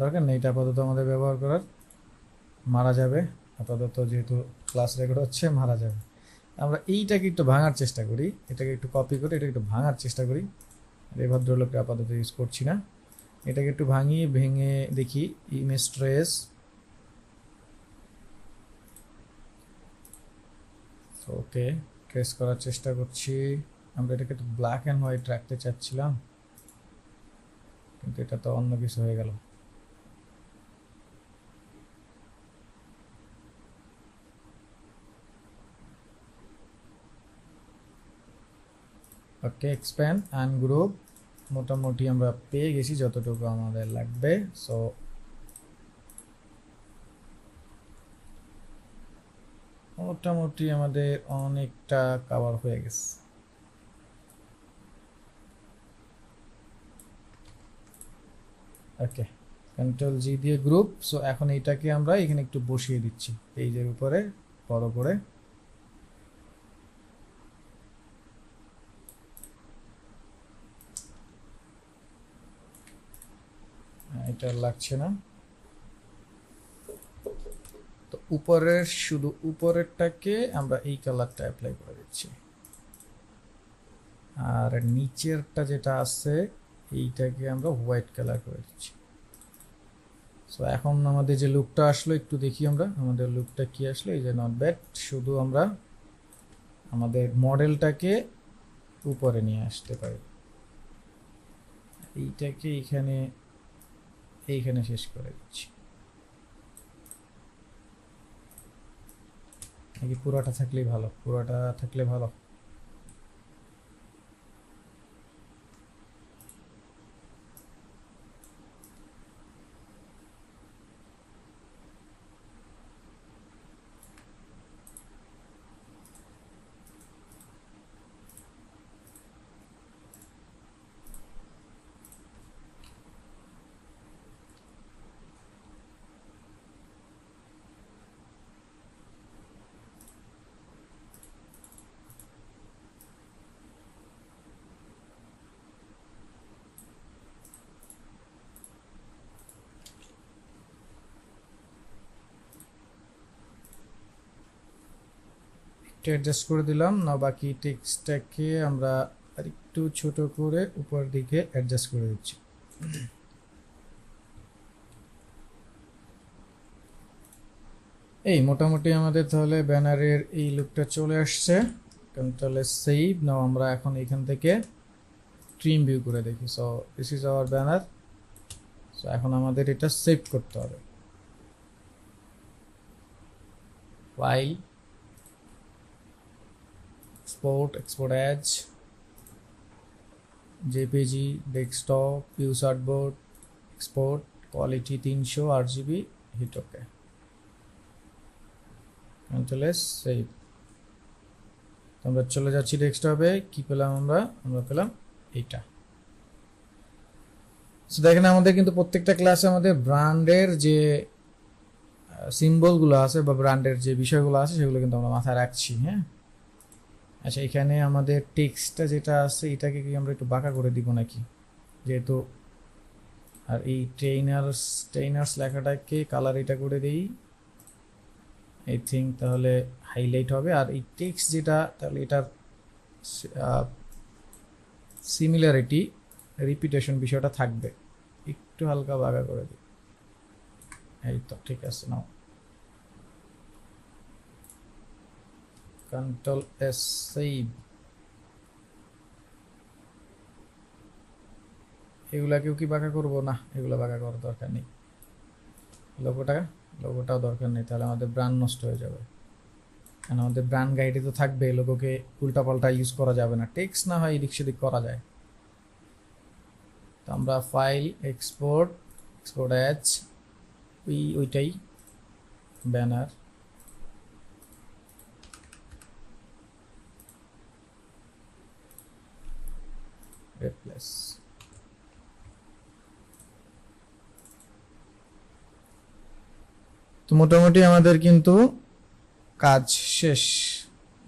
দরকার নেই এটা আপাতত আমাদের ব্যবহার করার, মারা যাবে আপাতত, যেহেতু ক্লাস রেকর্ড হচ্ছে, মারা যাবে। আমরা এইটাকে একটু ভাঙার চেষ্টা করি, এটাকে একটু কপি করে এটাকে একটু ভাঙার চেষ্টা করি। এই ভদ্রলোককে আপাতত ইউজ করছি না। এটাকে একটু ভেঙে দেখি ইমেজ ট্রেস। ওকে, ট্রেস করার চেষ্টা করছি। আমরা এটাকে তো ব্ল্যাক অ্যান্ড হোয়াইট রাখতে চাচ্ছিলাম, কিন্তু এটা তো অন্য কিছু হয়ে গেল। ওকে, এক্সপ্যান্ড আনগ্রুপ মোটামুটি আমরা পেয়ে গেছি যতটুকু আমাদের লাগবে। সো মোটামুটি আমাদের অনেকটা কভার হয়ে গেছে। ওকে, কন্ট্রোল জি দিয়ে গ্রুপ। সো এখন এইটাকে আমরা এখানে একটু বসিয়ে দিচ্ছি পেজের উপরে বড় করে। এটা লাগছে না, তো উপরের শুধু উপরেরটাকে আমরা এই কালারটা অ্যাপ্লাই করে দিচ্ছি, আর নিচেরটা যেটা আছে এইটাকে আমরা হোয়াইট কালার করে দিচ্ছি। সো এখন আমাদের যে লুকটা আসলো একটু দেখি আমরা আমাদের লুকটা কি আসলো। এই যে নট ব্যাড, শুধু আমরা আমাদের মডেলটাকে উপরে নিয়ে আসতে পারি। এইটাকে এইখানে শেষ করে দিচ্ছি। নাকি পুরোটা থাকলেই ভালো? পুরোটা থাকলে ভালো। অ্যাডজাস্ট করে দিলাম না, বাকি টেক্সটটাকে আমরা আরেকটু ছোট করে উপর দিকে অ্যাডজাস্ট করে দিচ্ছি। এই মোটামুটি আমাদের তাহলে ব্যানারের এই লুকটা চলে আসছে। কন্ট্রোল সেভ নাও। আমরা এখন এখান থেকে ট্রিম ভিউ করে দেখি। So this is our banner. So এখন আমাদের এটা সেভ করতে হবে। File, export as jpg, desktop, use artboard, export, quality 300 RGB, hit OK, control S, save। আমরা চলে যাচ্ছি ডেস্কটপে। কি পেলাম আমরা পেলাম এইটা। সো দেখেন আমাদের কিন্তু প্রত্যেকটা ক্লাসে আমাদের ব্র্যান্ডের যে সিম্বলগুলো আছে বা ব্র্যান্ডের যে বিষয়গুলো আছে সেগুলো কিন্তু আমরা মাথায় রাখছি। হ্যাঁ, আচ্ছা, এখানে আমাদের টেক্সটটা যেটা আছে এটাকে কি আমরা একটু বাঁকা করে দিব নাকি, যেহেতু, আর এই ট্রেনার্স লেখাটাকে কালার এটা করে দিই আই থিঙ্ক, তাহলে হাইলাইট হবে। আর এই টেক্সট যেটা, তাহলে এটার সিমিলারিটি রিপিটেশন বিষয়টা থাকবে, একটু হালকা বাঁকা করে দিই। এই তো ঠিক আছে। নাও কন্ট্রোল এস, সেভ। এগুলাকেও কি বাঁকা করবো? না, এগুলো বাঁকা করার দরকার নেই। লোগোটাও দরকার নেই, তাহলে আমাদের ব্র্যান্ড নষ্ট হয়ে যাবে। কারণ আমাদের ব্র্যান্ড গাইডে তো থাকবে, লোগোকে উল্টাপাল্টা ইউজ করা যাবে না। টেক্সট না হয় এদিক সেদিক করা যায়। তো আমরা ফাইল, এক্সপোর্ট অ্যাজ, ওইটাই ব্যানার, রিপ্লেস। তো মোটামুটি আমাদের কিন্তু কাজ শেষ।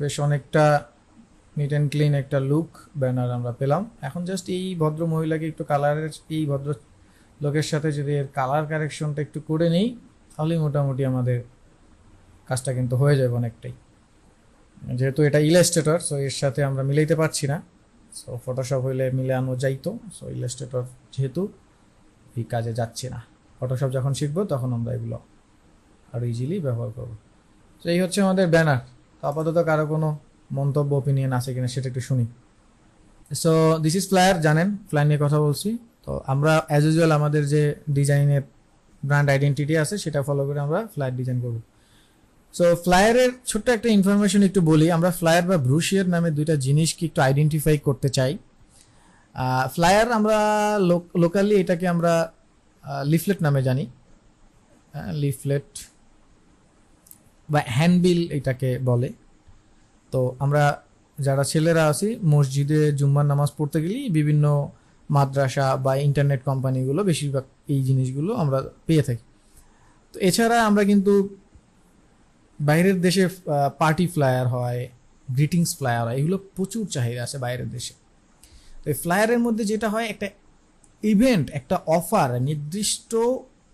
বেশ অনেকটা নিট অ্যান্ড ক্লিন একটা লুক ব্যানার আমরা পেলাম। এখন জাস্ট এই ভদ্র মহিলাকে একটু কালারের, এই ভদ্র লোকের সাথে যদি এর কালার কারেকশনটা একটু করে নিই, তাহলেই মোটামুটি আমাদের কাজটা কিন্তু হয়ে যাবে অনেকটাই। যেহেতু এটা ইলাস্ট্রেটর, সো এর সাথে আমরা মিলাইতে পারছি না, সো ফটোশপ হইলে মিলানো যাইতো, সো ইলাস্ট্রেটর যেহেতু এই কাজে যাচ্ছে না, ফটোশপ যখন শিখবো তখন আমরা এগুলো আরও ইজিলি ব্যবহার করবো। তো এই হচ্ছে আমাদের ব্যানার। তো আপাতত কারো কোনো মন্তব্য ওপিনিয়ন আছে কিনা সেটা একটু শুনি। সো দিস ইজ ফ্লায়ার, জানেন ফ্লায়ার নিয়ে কথা বলছি। তো আমরা অ্যাজ ইউজুয়াল আমাদের যে ডিজাইনের ব্র্যান্ড আইডেন্টিটি আছে সেটা ফলো করে আমরা ফ্লায়ার ডিজাইন করব। সো ফ্লায়ারের ছোট্ট একটা ইনফরমেশন একটু বলি। আমরা ফ্লায়ার বা ব্রুশিয়ার নামে দুইটা জিনিসকে একটু আইডেন্টিফাই করতে চাই। ফ্লায়ার আমরা লোকালি এটাকে আমরা লিফলেট নামে জানি, লিফলেট বা হ্যান্ডবিল এটাকে বলে। তো আমরা যারা ছেলেরা আছি মসজিদে জুম্মার নামাজ পড়তে গেলেই বিভিন্ন মাদ্রাসা বা ইন্টারনেট কোম্পানিগুলো বেশিরভাগ এই জিনিসগুলো আমরা পেয়ে থাকি। তো এছাড়া আমরা কিন্তু বাইরের দেশে পার্টি ফ্লায়ার হয়, গ্রিটিংস ফ্লায়ার হয়, এগুলো প্রচুর চাহিদা আছে বাইরের দেশে। তো এই ফ্লায়ারের মধ্যে যেটা হয়, একটা ইভেন্ট, একটা অফার নির্দিষ্ট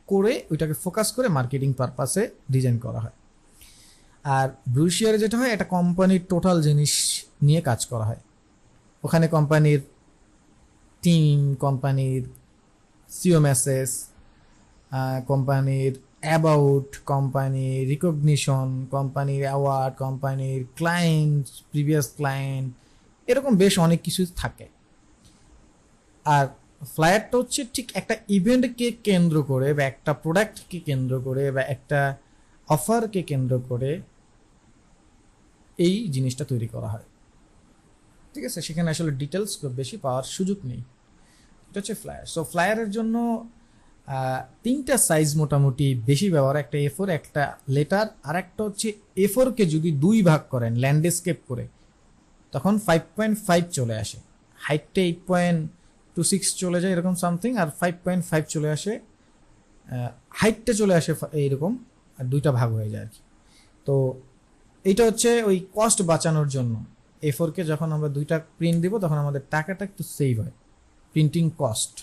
করে ওইটাকে ফোকাস করে মার্কেটিং পারপাসে ডিজাইন করা হয়। আর ব্রুশিয়ারে যেটা হয়, একটা কোম্পানির টোটাল জিনিস নিয়ে কাজ করা হয়। ওখানে কোম্পানির টিম, কোম্পানির সিও মেসেজ, কোম্পানির অ্যাবাউট, কোম্পানির রিকগনিশন, কোম্পানির অ্যাওয়ার্ড, কোম্পানির ক্লায়েন্ট, প্রিভিয়াস ক্লায়েন্ট, এরকম বেশ অনেক কিছু থাকে। আর ফ্লায়ারটা হচ্ছে ঠিক একটা ইভেন্টকে কেন্দ্র করে বা একটা প্রোডাক্টকে কেন্দ্র করে বা একটা অফারকে কেন্দ্র করে এই জিনিসটা তৈরি করা হয়। ঠিক আছে, সেখানে আসলে ডিটেলস খুব বেশি পাওয়ার সুযোগ নেই। এটা হচ্ছে ফ্লায়ার। সো ফ্লায়ারের জন্য তিনটা সাইজ মোটামুটি বেশি ব্যবহার, একটা A4, একটা লেটার, আর একটা হচ্ছে A4কে যদি দুই ভাগ করেন ল্যান্ডস্কেপ করে তখন 5.5 চলে আসে, হাইটটা 8.26 চলে যায় এরকম সামথিং, আর 5.5 চলে আসে, হাইটটা চলে আসে এইরকম, আর দুইটা ভাগ হয়ে যায় আর কি। তো এইটা হচ্ছে ওই কস্ট বাঁচানোর জন্য। A4কে যখন আমরা দুইটা প্রিন্ট দিব তখন আমাদের টাকাটা একটু সেভ হয়, প্রিন্টিং কস্ট।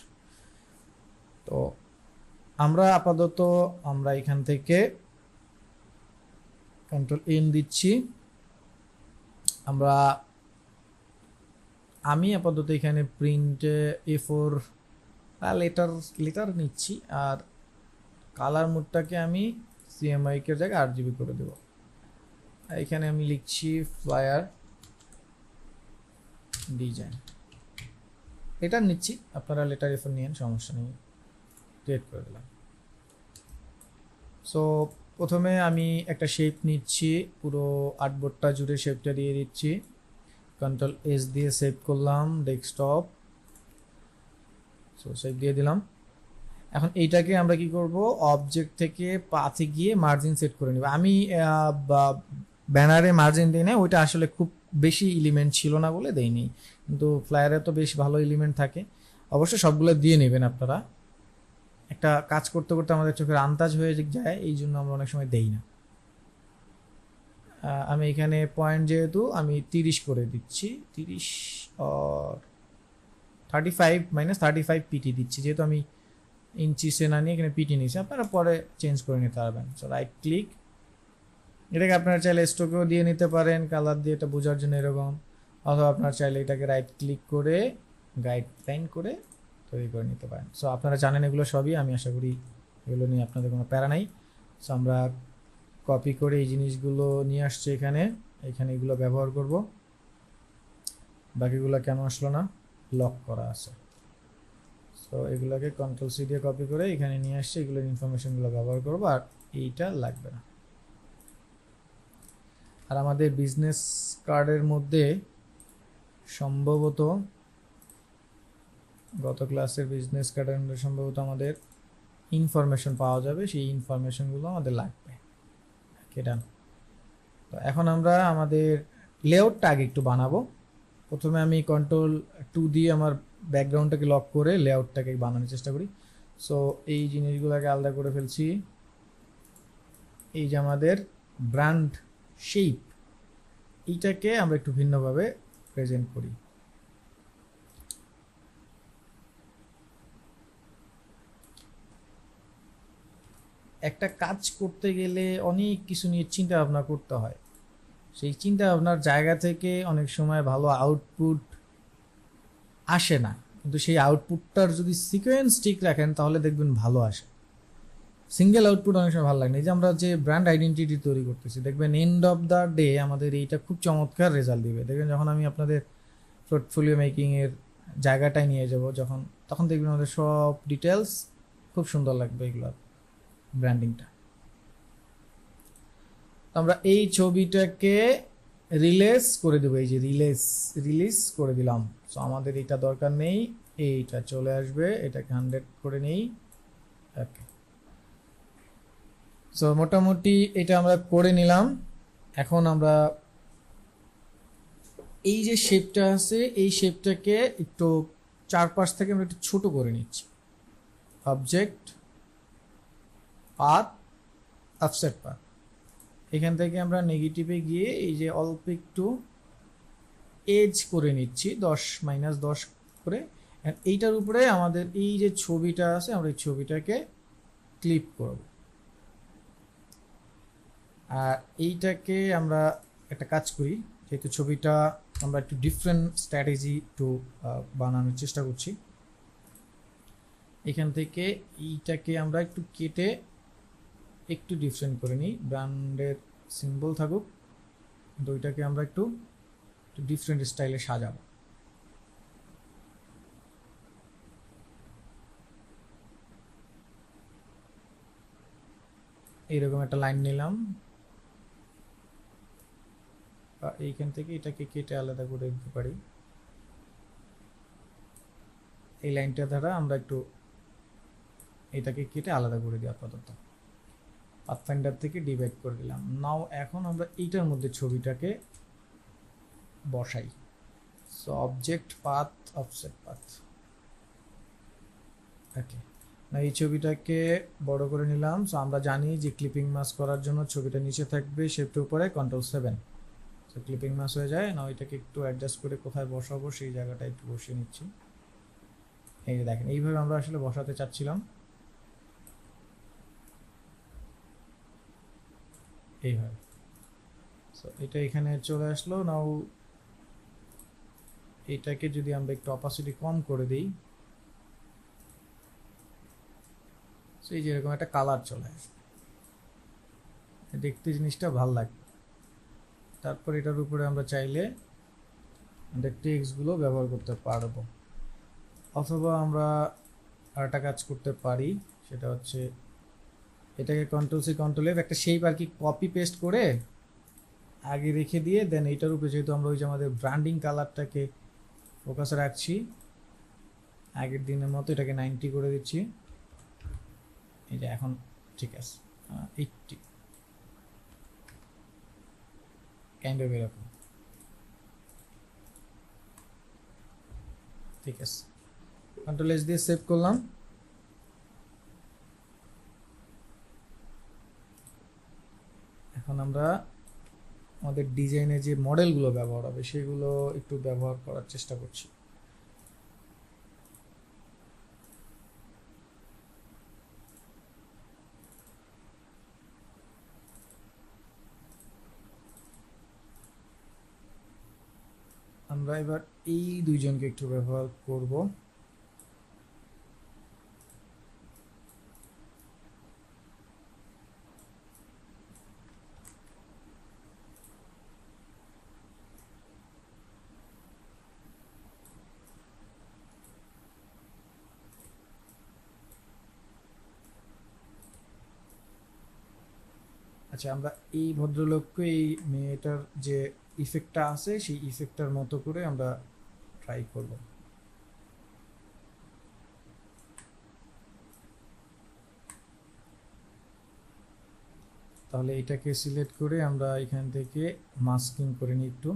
তো আমরা আপাতত আমরা এখান থেকে Ctrl+N দিচ্ছি। আমি আপাতত এখানে প্রিন্টে A4 লেটার নিচ্ছি, আর কালার মোডটাকে আমি CMYK এর জায়গায় RGB করে দেব। এখানে আমি লিখছি ফ্লায়ার ডিজাইন, এটা নিচ্ছি, আপনারা লেটার A4 নিয়েন, সমস্যা নেই, ক্রিয়েট করে দিলাম। সো প্রথমে আমি একটা শেপ নিচ্ছি, পুরো আর্টবোর্ডটা জুড়ে শেপটা দিয়ে দিচ্ছি, Ctrl+S দিয়ে সেভ করলাম ডেস্কটপ। সো সেভ দিয়ে দিলাম। এখন এইটাকে আমরা কি করব, অবজেক্ট থেকে পাথে গিয়ে মার্জিন সেট করে নিব। আমি ব্যানারে মার্জিন দিই না, ওইটা আসলে খুব বেশি এলিমেন্ট ছিল না বলে দেইনি, কিন্তু ফ্লায়ারে তো বেশ ভালো এলিমেন্ট থাকে। অবশ্যই সবগুলো দিয়ে নেবেন আপনারা, একটা কাজ করতে করতে আমাদের চোখের আন্দাজ হয়ে যায়, এই জন্য আমরা অনেক সময় দেই না। আমি এখানে পয়েন্ট যেহেতু আমি 30 করে দিচ্ছি, 30 আর 35 -35 পিটি দিচ্ছি, যেহেতু আমি ইঞ্চিসে না নিয়ে এখানে পিটি নিয়েছি, আপনারা পরে চেঞ্জ করে নিতে পারবেন। সো রাইট ক্লিক, এটাকে আপনারা চাইলে স্ট্রোকেও দিয়ে নিতে পারেন কালার দিয়ে, এটা বোঝার জন্য এরকম, অথবা আপনারা চাইলে এটাকে রাইট ক্লিক করে গাইডলাইন করে তৈরি করে নিতে পারেন। সো আপনারা জানেন এগুলো সবই, আমি আশা করি এগুলো নিয়ে আপনাদের কোনো প্যারা নাই। সো আমরা কপি করে এই জিনিসগুলো নিয়ে আসছি এখানে এগুলো ব্যবহার করব। বাকিগুলো কেন আসলো না, লক করা আছে। সো এগুলোকে Ctrl+C দিয়ে কপি করে এখানে নিয়ে আসছি, এগুলোর ইনফরমেশনগুলো ব্যবহার করব, আর এইটা লাগবে না। আর আমাদের বিজনেস কার্ডের মধ্যে সম্ভবত গত ক্লাসের বিজনেস কার্ডের মধ্যে সম্ভবত আমাদের ইনফরমেশন পাওয়া যাবে, সেই ইনফরমেশনগুলো আমাদের লাগবে। ডান। তো এখন আমরা আমাদের লেআউটটা আগে একটু বানাবো। প্রথমে আমি Ctrl+2 দিয়ে আমার ব্যাকগ্রাউন্ডটাকে লক করে লেআউটটাকে বানানোর চেষ্টা করি। সো এই জিনিসগুলোকে আলাদা করে ফেলছি। এই যে আমাদের ব্র্যান্ড শেপ, এইটাকে আমরা একটু ভিন্নভাবে প্রেজেন্ট করি। একটা কাজ করতে গেলে অনেক কিছু নিয়ে চিন্তা ভাবনা করতে হয়, সেই চিন্তা ভাবনার জায়গা থেকে অনেক সময় ভালো আউটপুট আসে না, কিন্তু সেই আউটপুটটার যদি সিকোয়েন্স ঠিক রাখেন তাহলে দেখবেন ভালো আসে। সিঙ্গেল আউটপুট অনেক সময় ভালো লাগে না। এই যে আমরা যে ব্র্যান্ড আইডেন্টিটি তৈরি করতেছি, দেখবেন এন্ড অফ দ্য ডে আমাদের এইটা খুব চমৎকার রেজাল্ট দিবে। দেখবেন যখন আমি আপনাদের পোর্টফোলিও মেকিং এর জায়গাটায় নিয়ে যাব, যখন তখন দেখবেন আমাদের সব ডিটেলস খুব সুন্দর লাগবে এগুলোর ব্র্যান্ডিংটা। আমরা এই ছবিটাকে রিলেজ করে দেবো, এই যে রিলিজ করে দিলাম। সো আমাদের এটা দরকার নেই, এইটা চলে আসবে, এটাকে 100 করে নেই। ওকে, সো মোটামুটি এটা আমরা করে নিলাম। এখন আমরা এই যে শেপটা আছে এই শেপটাকে একটু চারপাশ থেকে আমরা একটু ছোট করে নিচ্ছি। অবজেক্ট পাথ, অফসেট পাথ, এখান থেকে আমরা নেগেটিভে গিয়ে এই যে অল্প একটু এজ করে নিচ্ছি 10 -10 করে। এইটার উপরে আমাদের এই যে ছবিটা আছে আমরা এই ছবিটাকে ক্লিপ করব। আর এইটাকে আমরা একটা কাজ করি, যেহেতু ছবিটা আমরা একটু ডিফারেন্ট স্ট্র্যাটেজি একটু বানানোর চেষ্টা করছি, এখান থেকে এইটাকে আমরা একটু কেটে একটু ডিফারেন্ট করে নিই। ব্র্যান্ডের সিম্বল থাকুক, কিন্তু ওইটাকে আমরা একটু ডিফারেন্ট স্টাইলে সাজাবো। এইরকম একটা লাইন নিলাম, এইখান থেকে এটাকে কেটে আলাদা করে দিতে পারি। এই লাইনটা দ্বারা আমরা একটু এটাকে কেটে আলাদা করে দিই আপাতত। পাথফাইন্ডার থেকে ডিভাইড করে দিলাম। নাও এখন আমরা এইটার মধ্যে ছবিটাকে বসাই। So object path, offset path. Okay, না এই ছবিটাকে বড় করে নিলাম। সো আমরা জানি যে ক্লিপিং মাস্ক করার জন্য ছবিটা নিচে থাকবে, শেপটার উপরে Ctrl+7। সো ক্লিপিং মাস্ক হয়ে যায় না, এটাকে একটু অ্যাডজাস্ট করে কোথায় বসাবো সেই জায়গাটা একটু বসিয়ে নিচ্ছি। এই যে দেখেন, এইভাবে আমরা আসলে বসাতে চাচ্ছিলাম, এইভাবে। সো এটা এখানে চলে আসলো। নাও এটাকে যদি আমরা একটু অপাসিটি কম করে দিই, সেই যে এরকম একটা কালার চলে আসবে, দেখতে জিনিসটা ভাল লাগবে। তারপর এটার উপরে আমরা চাইলে আমাদের টেক্সটগুলো ব্যবহার করতে পারবো, অথবা আমরা আরেকটা কাজ করতে পারি, সেটা হচ্ছে এটাকে Ctrl+C Ctrl+F একটা শেপ আর কি কপি পেস্ট করে আগে রেখে দিয়ে দেন এইটার উপরে, যেহেতু আমরা ওই যে আমাদের ব্র্যান্ডিং কালারটাকে ফোকাসে রাখছি আগের দিনের মতো, এটাকে 90 করে দিচ্ছি। এই যে এখন ঠিক আছে, 80 কাইন্ড অফ এরকম, ঠিক আছে। Ctrl+S দিয়ে সেভ করলাম। এখন আমরা আমাদের ডিজাইনে যে মডেলগুলো ব্যবহার হবে সেগুলো একটু ব্যবহার করার চেষ্টা করছি। আমরা এবার এই দুইজনকে একটু ব্যবহার করব। আচ্ছা, আমরা এই ভদ্রলোককে এই মেয়েটার যে ইফেক্টটা আছে সেই ইফেক্টটার মতো করে আমরা ট্রাই করব। তাহলে এটাকে সিলেক্ট করে আমরা এখান থেকে মাস্কিং করে নিই একটু,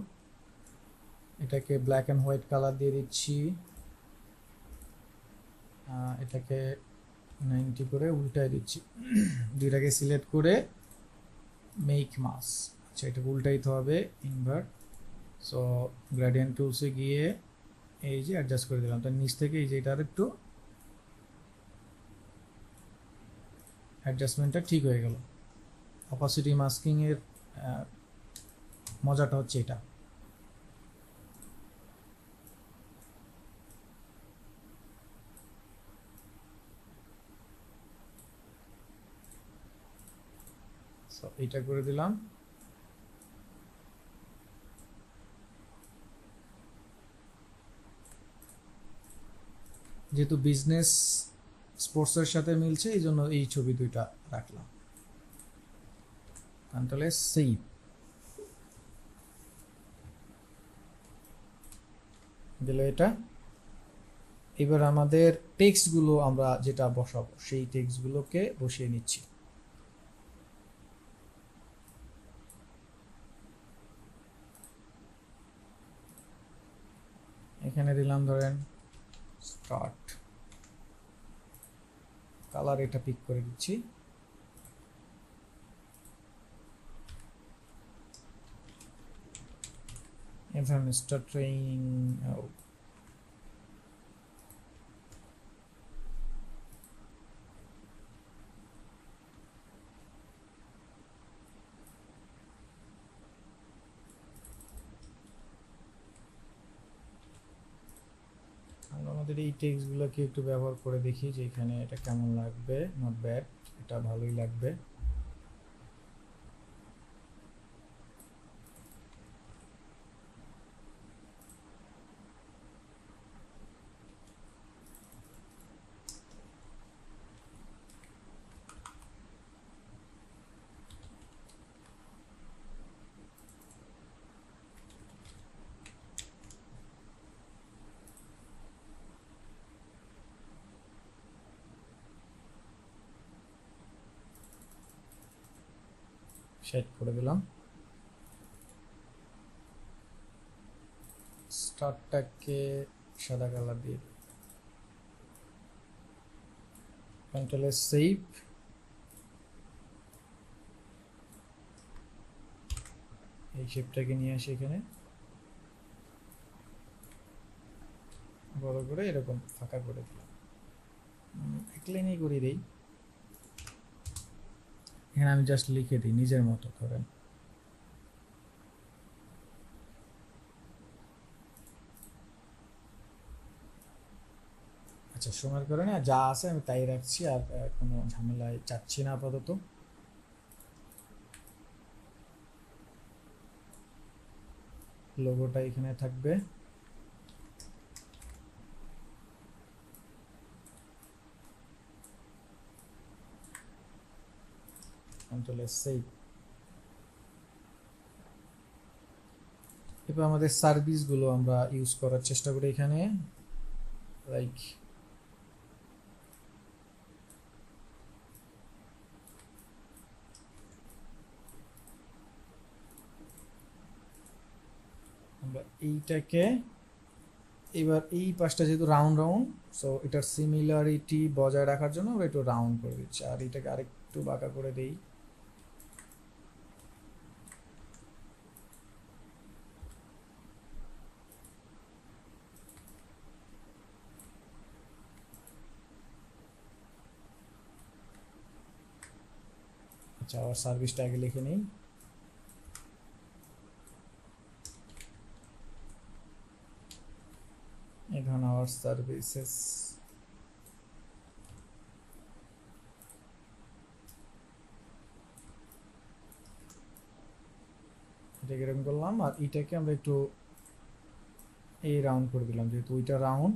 এটাকে ব্ল্যাক অ্যান্ড হোয়াইট কালার দিয়ে দিচ্ছি, এটাকে 90 করে উল্টায় দিচ্ছি। দুইটাকে সিলেক্ট করে মেক মাস্ক, আচ্ছা এটাকে উল্টাইতে হবে, ইনভার্ট। সো গ্রেডিয়েন্ট টুলসে গিয়ে এই যে অ্যাডজাস্ট করে দিলাম, তার নিচ থেকে এই যে এটার একটু অ্যাডজাস্টমেন্টটা ঠিক হয়ে গেল। অপাসিটি মাস্কিং এর মজাটা হচ্ছে এটা। সো এইটা করে দিলাম। যেহেতু বিজনেস স্পোর্টসের সাথে মিলছে এই জন্য এই ছবি দুইটা রাখলাম। কন্ট্রোল এস সেভ দিল এটা। এবার আমাদের টেক্সটগুলো আমরা যেটা বসাবো সেই টেক্সটগুলোকে বসিয়ে নিচ্ছি। এখানে দিলাম ধরেন স্টার্ট, কালার এটা পিক করে দিচ্ছি। এখানে স্টার্ট ট্রেনিং, আমাদের এই টেক্সটগুলোকে একটু ব্যবহার করে দেখি যে এখানে এটা কেমন লাগবে। নট ব্যাড, এটা ভালোই লাগবে। সেট করে দিলাম। স্টারটাকে সাদা কালার দিয়ে কন্ট্রোল এস সেভ। এই শেপটাকে নিয়ে আসি এখানে বড় করে এরকম ফাঁকা করে দিলাম। এক লাইনেই করে দিই। এখানে আমি জাস্ট লিখে দিই নিজের মতো করেন। আচ্ছা, সময়ের কারণে যা আছে আমি তাই রাখছি, আর কোনো ঝামেলায় চাচ্ছি না আপাতত। লোগোটা এখানে থাকবে। Control S save. এবার আমাদের সার্ভিসগুলো আমরা ইউজ করার চেষ্টা করি এখানে, লাইক আমরা এইটাকে এবার এই পাশটা যেহেতু রাউন্ড রাউন্ড, সো এটার সিমিলারিটি বজায় রাখার জন্য আমরা একটু রাউন্ড করে দিচ্ছি, আর এটাকে আরেকটু বাঁকা করে দেই। আচ্ছা, আর সার্ভিসটা আগে লিখে নিই। এখন আওয়ার সার্ভিসেস, এটাকে এরকম করলাম, আর এটাকে আমরা একটু এই রাউন্ড করে দিলাম যেহেতু ওইটা রাউন্ড,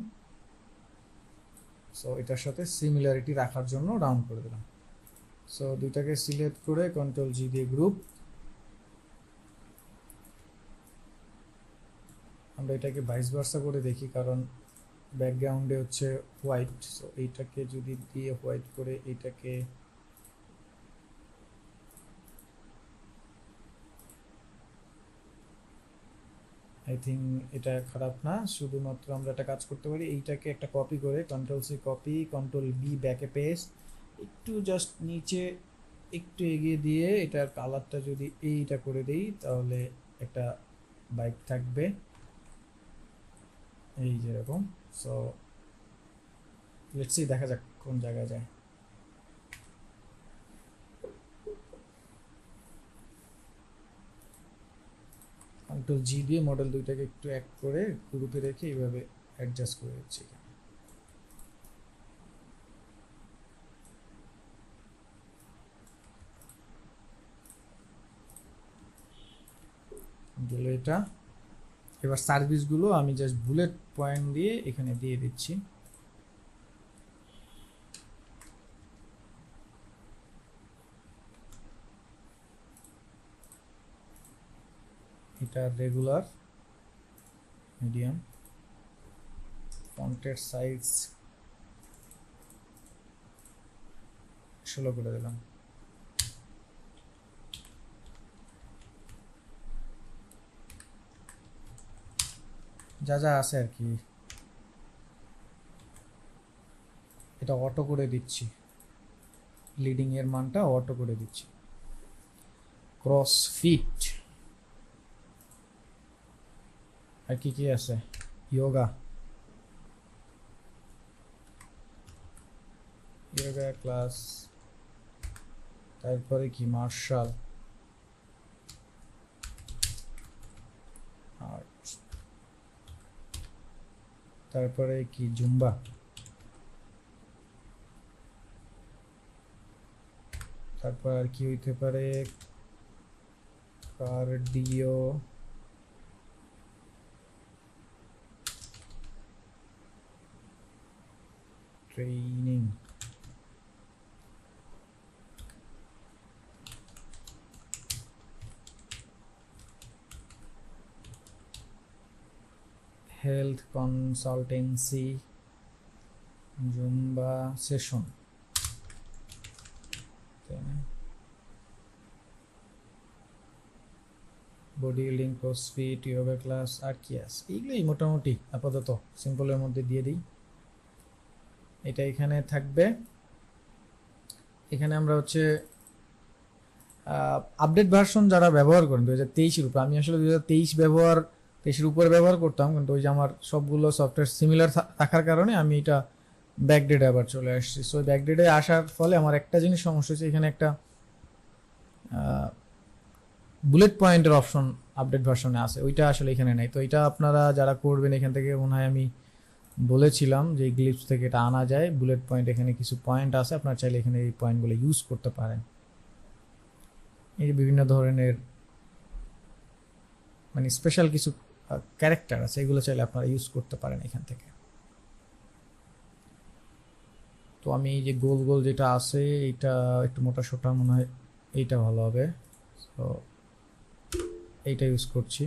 সো এটার সাথে সিমিলারিটি রাখার জন্য রাউন্ড করে দিলাম। সো দুইটাকে সিলেক্ট করে কন্ট্রোল জি দিয়ে গ্রুপ। আমরা এটাকে ভাইস ভার্সা করে দেখি, কারণ ব্যাকগ্রাউন্ডে হচ্ছে হোয়াইট, সো এইটাকে যদি দিয়ে হোয়াইট করে এইটাকে আই থিঙ্ক এটা খারাপ না। শুধুমাত্র আমরা একটা কাজ করতে পারি, এইটাকে একটা কপি করে control C copy, control V ব্যাকে পেস্ট, একটু জাস্ট নিচে একটু এগিয়ে দিয়ে এটার কালারটা যদি এইটা করে দিই তাহলে একটা বাইক থাকবে এই যেরকম। সো লেটস সি, দেখা যাক কোন জায়গায় যায়। কন্ট্রোল জি দিয়ে মডেল দুইটাকে একটু এক করে গ্রুপে রেখে এইভাবে অ্যাডজাস্ট করে দিচ্ছি। গেল এটা। এবার সার্ভিসগুলো আমি জাস্ট বুলেট পয়েন্ট দিয়ে এখানে দিয়ে দিচ্ছি। এটা রেগুলার, মিডিয়াম, ফন্টের সাইজ 16 করে দিলাম। যা যা আছে আর কি এটা অটো করে দিচ্ছি, লিডিং এর মানটা অটো করে দিচ্ছি। ক্রস ফিট আর কি কি আছে, যোগা, যোগা ক্লাস, তারপরে কি মার্শাল আর্ট, তারপরে কি জুম্বা, তারপর আর কি হইতে পারে, cardio, training, health consultancy, Zumba session, body building, CrossFit, yoga class আর কি আছে, এইগুলোই মোটামুটি আপাতত সিম্পলের মধ্যে দিয়ে দিই। এটা এখানে থাকবে। এখানে আমরা হচ্ছে আপডেট ভার্সন যারা ব্যবহার করেন 2023-এর উপর, আমি আসলে 2023 উপরে ব্যবহার করতাম, কিন্তু ওই যে আমার সবগুলো সফটওয়্যার সিমিলার থাকার কারণে আমি এটা ব্যাকডেটে আবার চলে আসছি। সো ব্যাকডেটে আসার ফলে আমার একটা জিনিস সমস্যা হচ্ছে, এখানে একটা বুলেট পয়েন্টের অপশন আপডেট ভার্সনে আছে, ওইটা আসলে এখানে নাই। তো এটা আপনারা যারা করবেন এখান থেকে মনে হয় আমি বলেছিলাম যে গ্লিপস থেকে এটা আনা যায়, বুলেট পয়েন্ট, এখানে কিছু পয়েন্ট আছে, আপনারা চাইলে এখানে এই পয়েন্টগুলো ইউজ করতে পারেন। এই যে বিভিন্ন ধরনের মানে স্পেশাল কিছু ক্যারেক্টার আছে, এগুলো চাইলে আপনারা ইউজ করতে পারেন এখান থেকে। তো আমি এই যে গোল গোল যেটা আছে এটা একটু মোটা সোটা মনে হয় এইটা ভালো হবে, তো এইটা ইউজ করছি।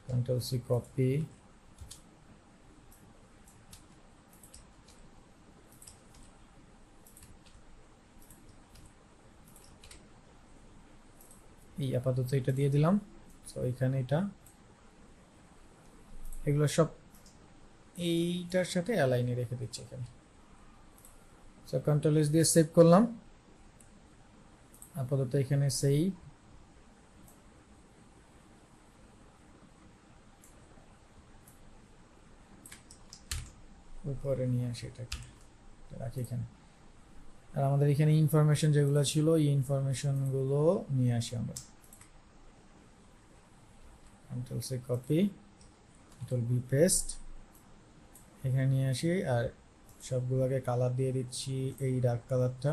কন্ট্রোল সি কপি, এই আপাতত এটা দিয়ে দিলাম। তো এখানে এটা এগুলো সব এইটার সাথে অ্যালাইনে রেখে দিচ্ছি এখানে। সো কন্ট্রোল এস দিয়ে সেভ করলাম, আপাতত এখানে সেই উপরে নিয়ে আসি, এটাকে রাখি এখানে। আর আমাদের এখানে ইনফরমেশন যেগুলো ছিল এই ইনফরমেশনগুলো নিয়ে আসি আমরা। Control C copy, control V paste, এখানে নিয়ে আসি। আর সবগুলোকে কালার দিয়ে দিচ্ছি এই ডার্ক কালারটা।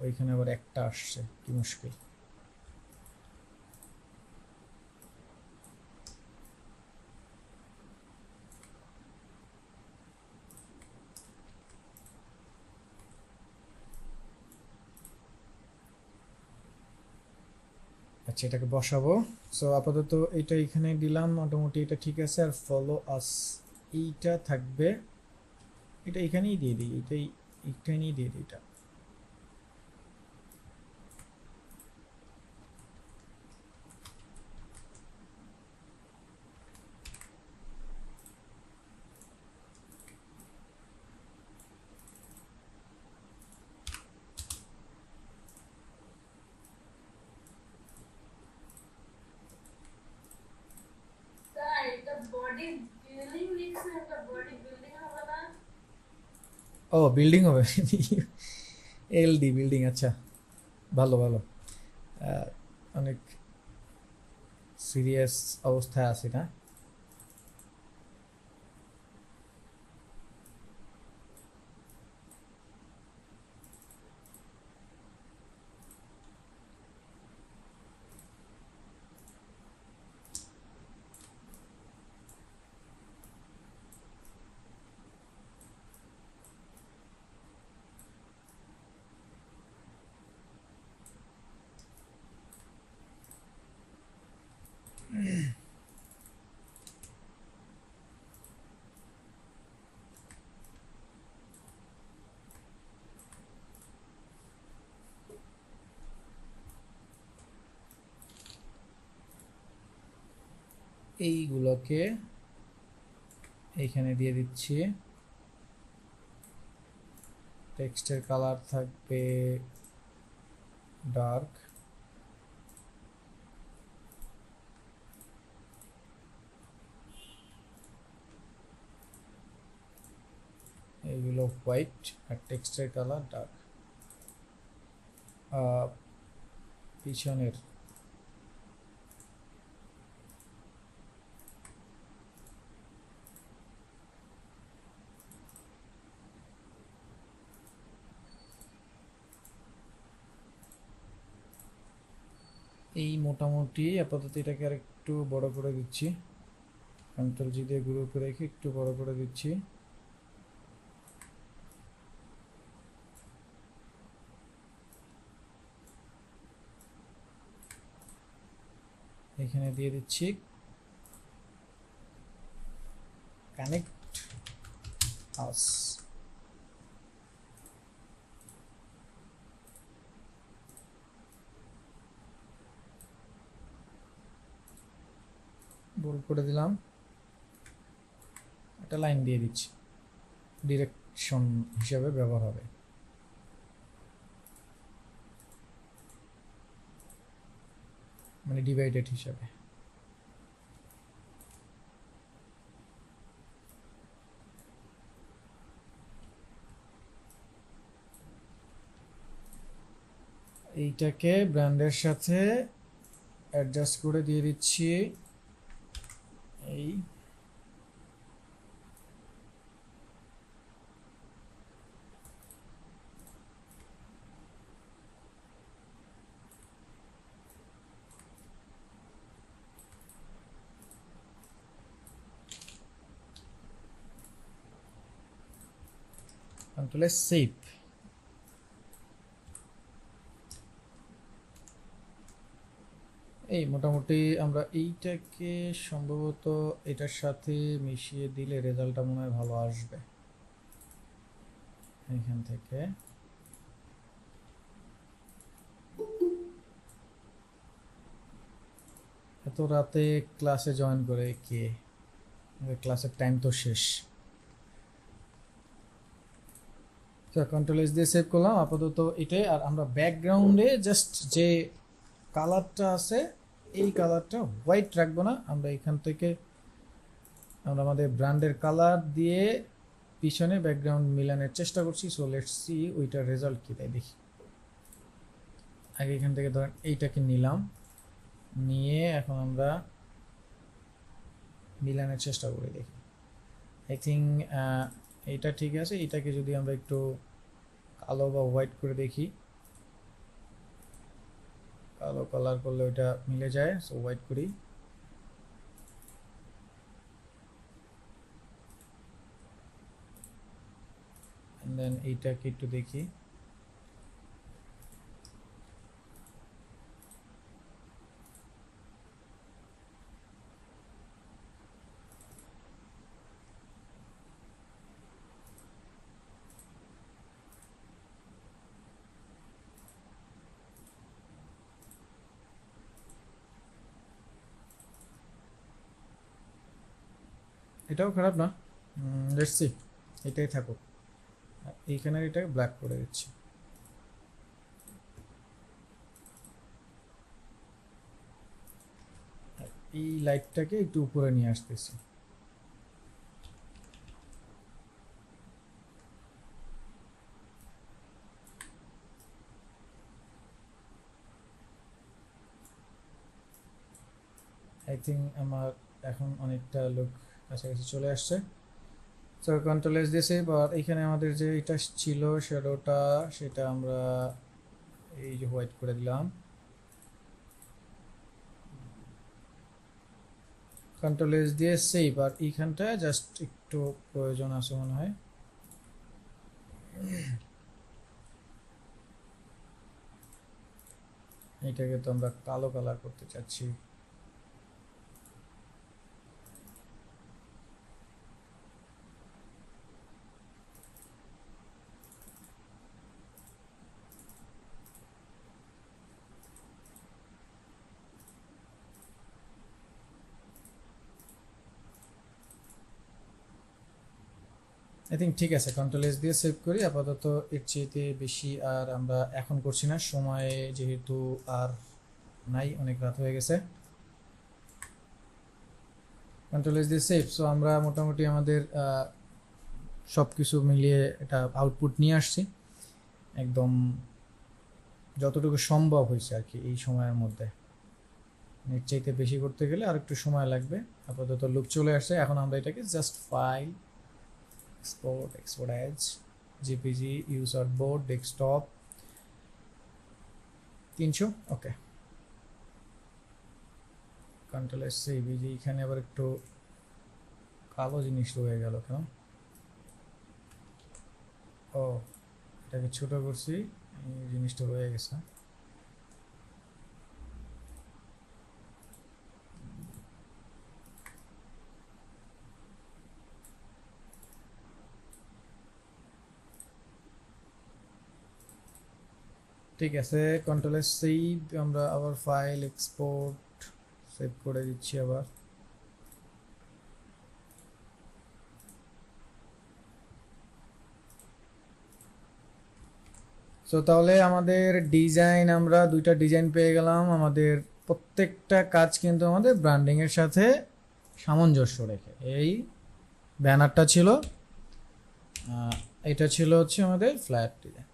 ওইখানে আবার একটা আসছে, কি মুশকিল। আচ্ছা এটাকে বসাবো। সো আপাতত এটা এখানে দিলাম, মোটামুটি এটা ঠিক আছে। আর ফলো আস এইটা থাকবে, এটা এখানেই দিয়ে দিই, এখানেই দিয়ে দিই এটা। ও বিল্ডিং হবে এলডি বিল্ডিং, আচ্ছা ভালো ভালো। অনেক সিরিয়াস অবস্থায় আছি না। এইগুলোকে এইখানে দিয়ে দিচ্ছি। টেক্সটের কালার থাকবে ডার্ক, এইগুলো হোয়াইট, আর টেক্সটের কালার ডার্ক। পিছনের এই মোটামুটি আপাতত এটাকে আর একটু বড় করে দিচ্ছি, কন্ট্রোল জি দিয়ে গ্রুপে রেখে একটু বড় করে দিচ্ছি। এখানে দিয়ে দিচ্ছি কানেক্ট আস। বোল্ড করে দিলাম, একটা লাইন দিয়ে দিচ্ছি, ডিরেকশন হিসাবে ব্যবহার হবে। মানে ডিভাইডেড হিসাবে। এইটাকে ব্র্যান্ডের সাথে অ্যাডজাস্ট করে দিয়ে দিচ্ছি এই কন্ট্রোল সেভ। এই মোটামুটি আমরা এইটাকে সম্ভবত এটার সাথে মিশিয়ে দিলে রেজাল্টটা মনে হয় ভালো আসবে। এখান থেকে এত রাতে ক্লাসে জয়েন করে কে? ক্লাসের টাইম তো শেষ। কন্ট্রোল এস দিয়ে সেভ করলাম আপাতত এটাই। আর আমরা ব্যাকগ্রাউন্ডে জাস্ট যে কালারটা আছে এই কালারটা হোয়াইট রাখবো না, আমরা এখান থেকে আমরা আমাদের ব্র্যান্ডের কালার দিয়ে পিছনে ব্যাকগ্রাউন্ড মিলানোর চেষ্টা করছি। সো লেটস সি ওইটার রেজাল্ট কি তাই দেখি। আগে এখান থেকে ধরেন এইটাকে নিলাম, নিয়ে এখন আমরা মিলানোর চেষ্টা করে দেখি। আই থিঙ্ক এইটা ঠিক আছে। এটাকে যদি আমরা একটু কালো বা হোয়াইট করে দেখি, কালো কালার করলে ওইটা মিলে যায়। সো হোয়াইট করি। দেন এইটাকে একটু দেখি, এটাও খারাপ না। লেটস সি, এটাই থাকুক। এইখানে এটাকে ব্ল্যাক করে দিচ্ছি। এই লাইটটাকে একটু উপরে নিয়ে আসতেছি। আই থিঙ্ক আমার এখন অনেকটা লুক কাছাকাছি চলে আসছে। সো কন্ট্রোল এস দিয়েছে। এবার এখানে আমাদের যে এটা ছিল শ্যাডোটা, সেটা আমরা এই যে হোয়াইট করে দিলাম। কন্ট্রোল এস দিয়ে সেভ। আর এইখানটা জাস্ট একটু প্রয়োজন আছে মনে হয়। এটাকে তো আমরা কালো কালার করতে চাচ্ছি। আই থিঙ্ক ঠিক আছে, কন্ট্রোল এস দিয়ে সেভ করি আপাতত। এর চেয়েতে বেশি আর আমরা এখন করছি না, সময় যেহেতু আর নাই, অনেক রাত হয়ে গেছে। কন্ট্রোল এস দিয়ে সেভ। সো আমরা মোটামুটি আমাদের সব কিছু মিলিয়ে এটা আউটপুট নিয়ে আসছি, একদম যতটুকু সম্ভব হয়েছে আর কি এই সময়ের মধ্যে। এর চাইতে বেশি করতে গেলে আর একটু সময় লাগবে। আপাতত লুক চলে আসছে, এখন আমরা এটাকে just file export as jpg user board desktop 300 okay. Control S save. এখানে আবার একটু কালো জিনিস রয়ে গেল কেন? ও, এটাকে ছোট করছি, এই জিনিসটা রয়ে গেছে। ঠিক আছে, কন্ট্রোল এস সেভ। আমরা আবার ফাইল এক্সপোর্ট সেভ করে দিচ্ছি আবার। সো তাহলে আমাদের ডিজাইন, আমরা দুইটা ডিজাইন পেয়ে গেলাম। আমাদের প্রত্যেকটা কাজ কিন্তু আমাদের ব্র্যান্ডিং এর সাথে সামঞ্জস্য রেখে। এই ব্যানারটা ছিল, এটা ছিল হচ্ছে আমাদের ফ্ল্যাট ডিজাইন।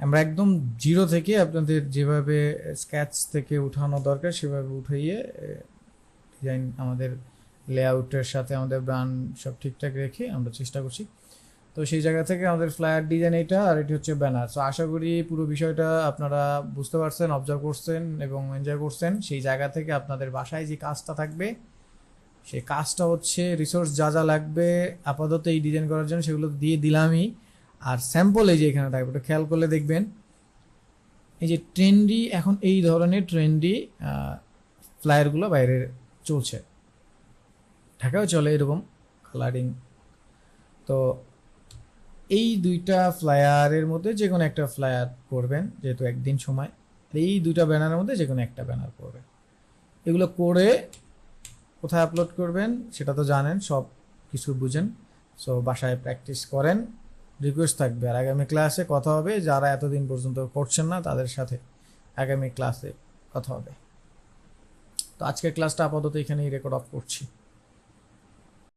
আমরা একদম জিরো থেকে আপনাদের যেভাবে স্কেচ থেকে উঠানো দরকার সেভাবে উঠাইয়ে ডিজাইন আমাদের লেআউটের সাথে আমাদের ব্র্যান্ড সব ঠিকঠাক রেখে আমরা চেষ্টা করছি। তো সেই জায়গা থেকে আমাদের ফ্ল্যাট ডিজাইন এটা, আর এটি হচ্ছে ব্যানার। সো আশা করি পুরো বিষয়টা আপনারা বুঝতে পারছেন, অবজার্ভ করছেন এবং এনজয় করছেন। সেই জায়গা থেকে আপনাদের বাসায় যে কাজটা থাকবে, সেই কাজটা হচ্ছে রিসোর্স যা যা লাগবে আপাতত এই ডিজাইন করার জন্য সেগুলো দিয়ে দিলামই। আর স্যাম্পল এই যে এখানে থাকবে, ওটা খেয়াল করলে দেখবেন এই যে ট্রেন্ডি, এখন এই ধরনের ট্রেন্ডি ফ্লায়ারগুলো বাইরে চলছে, ঢাকাও চলে এরকম কালারিং। তো এই দুইটা ফ্লায়ারের মধ্যে যে কোনো একটা ফ্লায়ার করবেন, যেহেতু একদিন সময়। এই দুইটা ব্যানারের মধ্যে যে কোনো একটা ব্যানার করবেন। এগুলো করে কোথায় আপলোড করবেন সেটা তো জানেন, সব কিছু বুঝেন। সো বাসায় প্র্যাকটিস করেন। রিকোয়েস্ট থাকবে, আর আগামী ক্লাসে কথা হবে, যারা এতদিন পর্যন্ত করছেন না তাদের সাথে আগামী ক্লাসে কথা হবে। তো আজকের ক্লাসটা আপাতত এখানেই রেকর্ড অফ করছি।